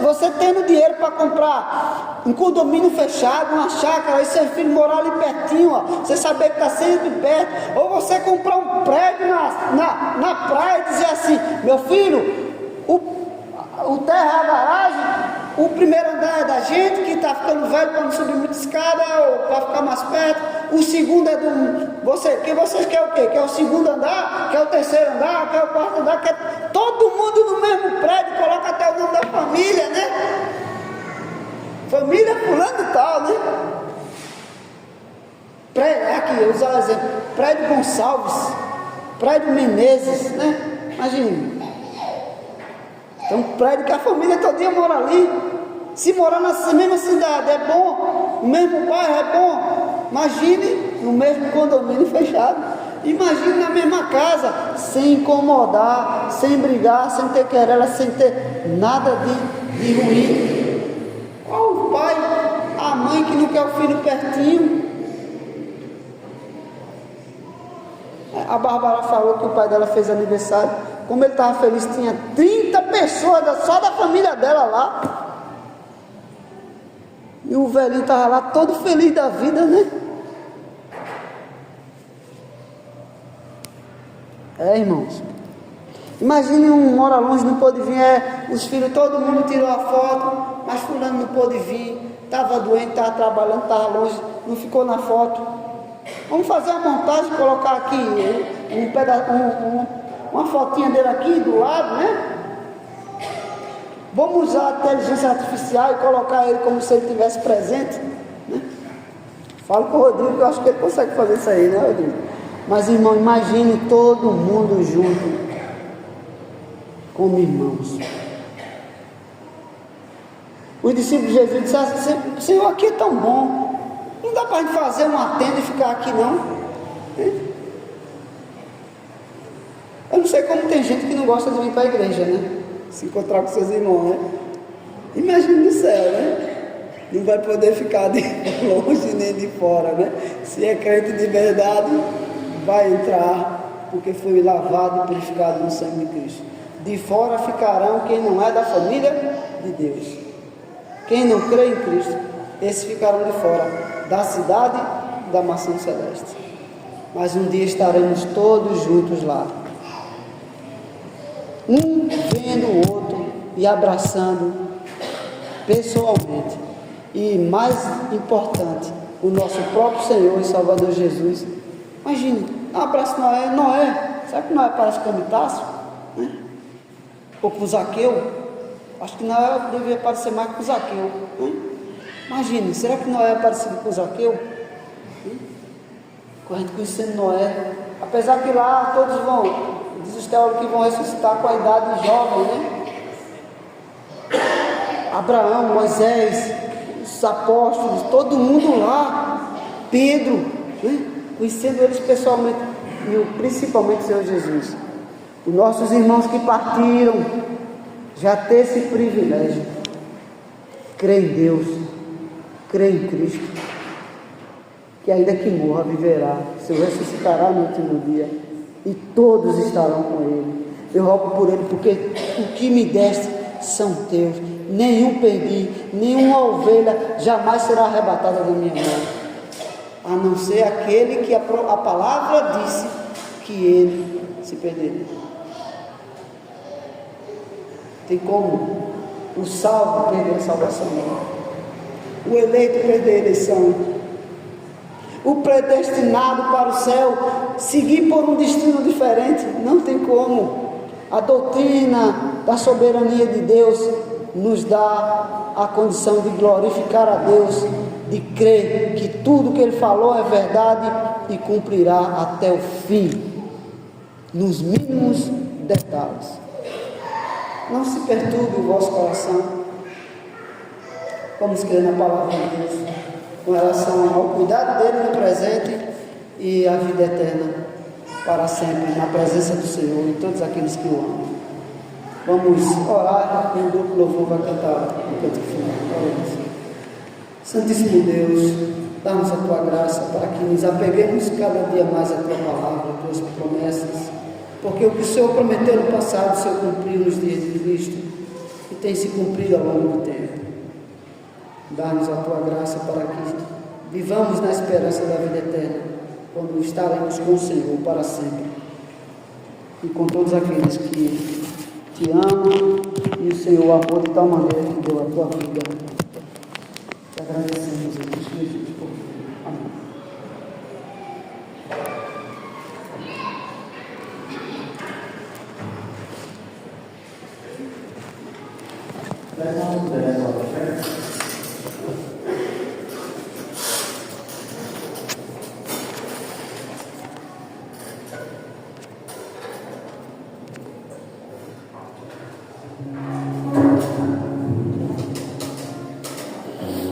você tendo dinheiro para comprar um condomínio fechado, uma chácara, e seu filho morar ali pertinho, ó, você saber que está sempre perto, ou você comprar um prédio na praia e dizer assim, meu filho, o terra é a garagem, o primeiro andar é da gente, que está ficando velho para não subir muita escada, ou para ficar mais perto, o segundo é do... que vocês querem o quê? Quer o segundo andar? Quer o terceiro andar? Quer o quarto andar? Quer todo mundo no mesmo prédio, coloca até o nome da família, né? Família fulano e tal, né? Aqui, eu usar o exemplo, prédio Gonçalves, prédio Menezes, né? Imagine. É um prédio que a família todinha mora ali. Se morar na mesma cidade é bom, no mesmo bairro é bom. Imagine no mesmo condomínio fechado. Imagine na mesma casa, sem incomodar, sem brigar, sem ter querela, sem ter nada de ruim. Qual o pai, a mãe que não quer o filho pertinho? A Bárbara falou que o pai dela fez aniversário. Como ele estava feliz, tinha 30 pessoas só da família dela lá. E o velhinho estava lá todo feliz da vida, né? Irmãos. Imagine um mora longe, não pôde vir. Os filhos, todo mundo tirou a foto, mas fulano não pôde vir. Estava doente, estava trabalhando, estava longe, não ficou na foto. Vamos fazer uma montagem, colocar aqui uma fotinha dele aqui do lado, né? Vamos usar a inteligência artificial e colocar ele como se ele estivesse presente, né? Falo com o Rodrigo, que eu acho que ele consegue fazer isso aí, né, Rodrigo? Mas, irmão, imagine todo mundo junto, como irmãos. Os discípulos de Jesus disseram assim: Senhor, aqui é tão bom, não dá para a gente fazer uma tenda e ficar aqui não? Eu não sei como tem gente que não gosta de vir para a igreja, né? Se encontrar com seus irmãos, né? Imagina no céu, né? Não vai poder ficar de longe nem de fora, né? Se é crente de verdade, vai entrar, porque foi lavado e purificado no sangue de Cristo. De fora ficarão quem não é da família de Deus. Quem não crê em Cristo, esses ficarão de fora da cidade da mansão celeste. Mas um dia estaremos todos juntos lá. Um vendo o outro e abraçando pessoalmente. E mais importante, o nosso próprio Senhor e Salvador Jesus. Imagine, um abraço Noé. Será que Noé parece com o Tássio? Né? Ou com o Zaqueu? Acho que Noé deveria parecer mais com o Zaqueu. Né? Imagine, será que Noé é parecido com o Zaqueu? A gente conhecendo Noé. Apesar que lá todos vão... Diz os teólogos que vão ressuscitar com a idade jovem, né? Abraão, Moisés, os apóstolos, todo mundo lá, Pedro, né? Conhecendo eles pessoalmente, e principalmente o Senhor Jesus. Os nossos irmãos que partiram, já ter esse privilégio, crê em Deus, crê em Cristo, que ainda que morra, viverá, o Senhor ressuscitará no último dia. E todos estarão com ele. Eu rogo por ele, porque o que me deste são teus. Nenhum perdi, nenhuma ovelha jamais será arrebatada da minha mão, a não ser aquele que a palavra disse que ele se perderia. Tem como o salvo perder a salvação, o eleito perder a eleição, o predestinado para o céu seguir por um destino diferente? Não tem como. A doutrina da soberania de Deus nos dá a condição de glorificar a Deus, de crer que tudo que Ele falou é verdade e cumprirá até o fim, nos mínimos detalhes. Não se perturbe o vosso coração. Vamos crer na palavra de Deus com relação ao cuidado dele no presente e a vida eterna para sempre, na presença do Senhor e todos aqueles que o amam. Vamos orar e o grupo louvor vai cantar o canto final. Santíssimo Deus, dá-nos a tua graça para que nos apeguemos cada dia mais à tua palavra, às tuas promessas, porque o que o Senhor prometeu no passado, o Senhor cumpriu nos dias de Cristo e tem se cumprido ao longo do tempo. Dá-nos a tua graça para que vivamos na esperança da vida eterna, quando estaremos com o Senhor para sempre e com todos aqueles que te amam e o Senhor amou de tal maneira que deu a tua vida. Te agradecemos, Jesus, por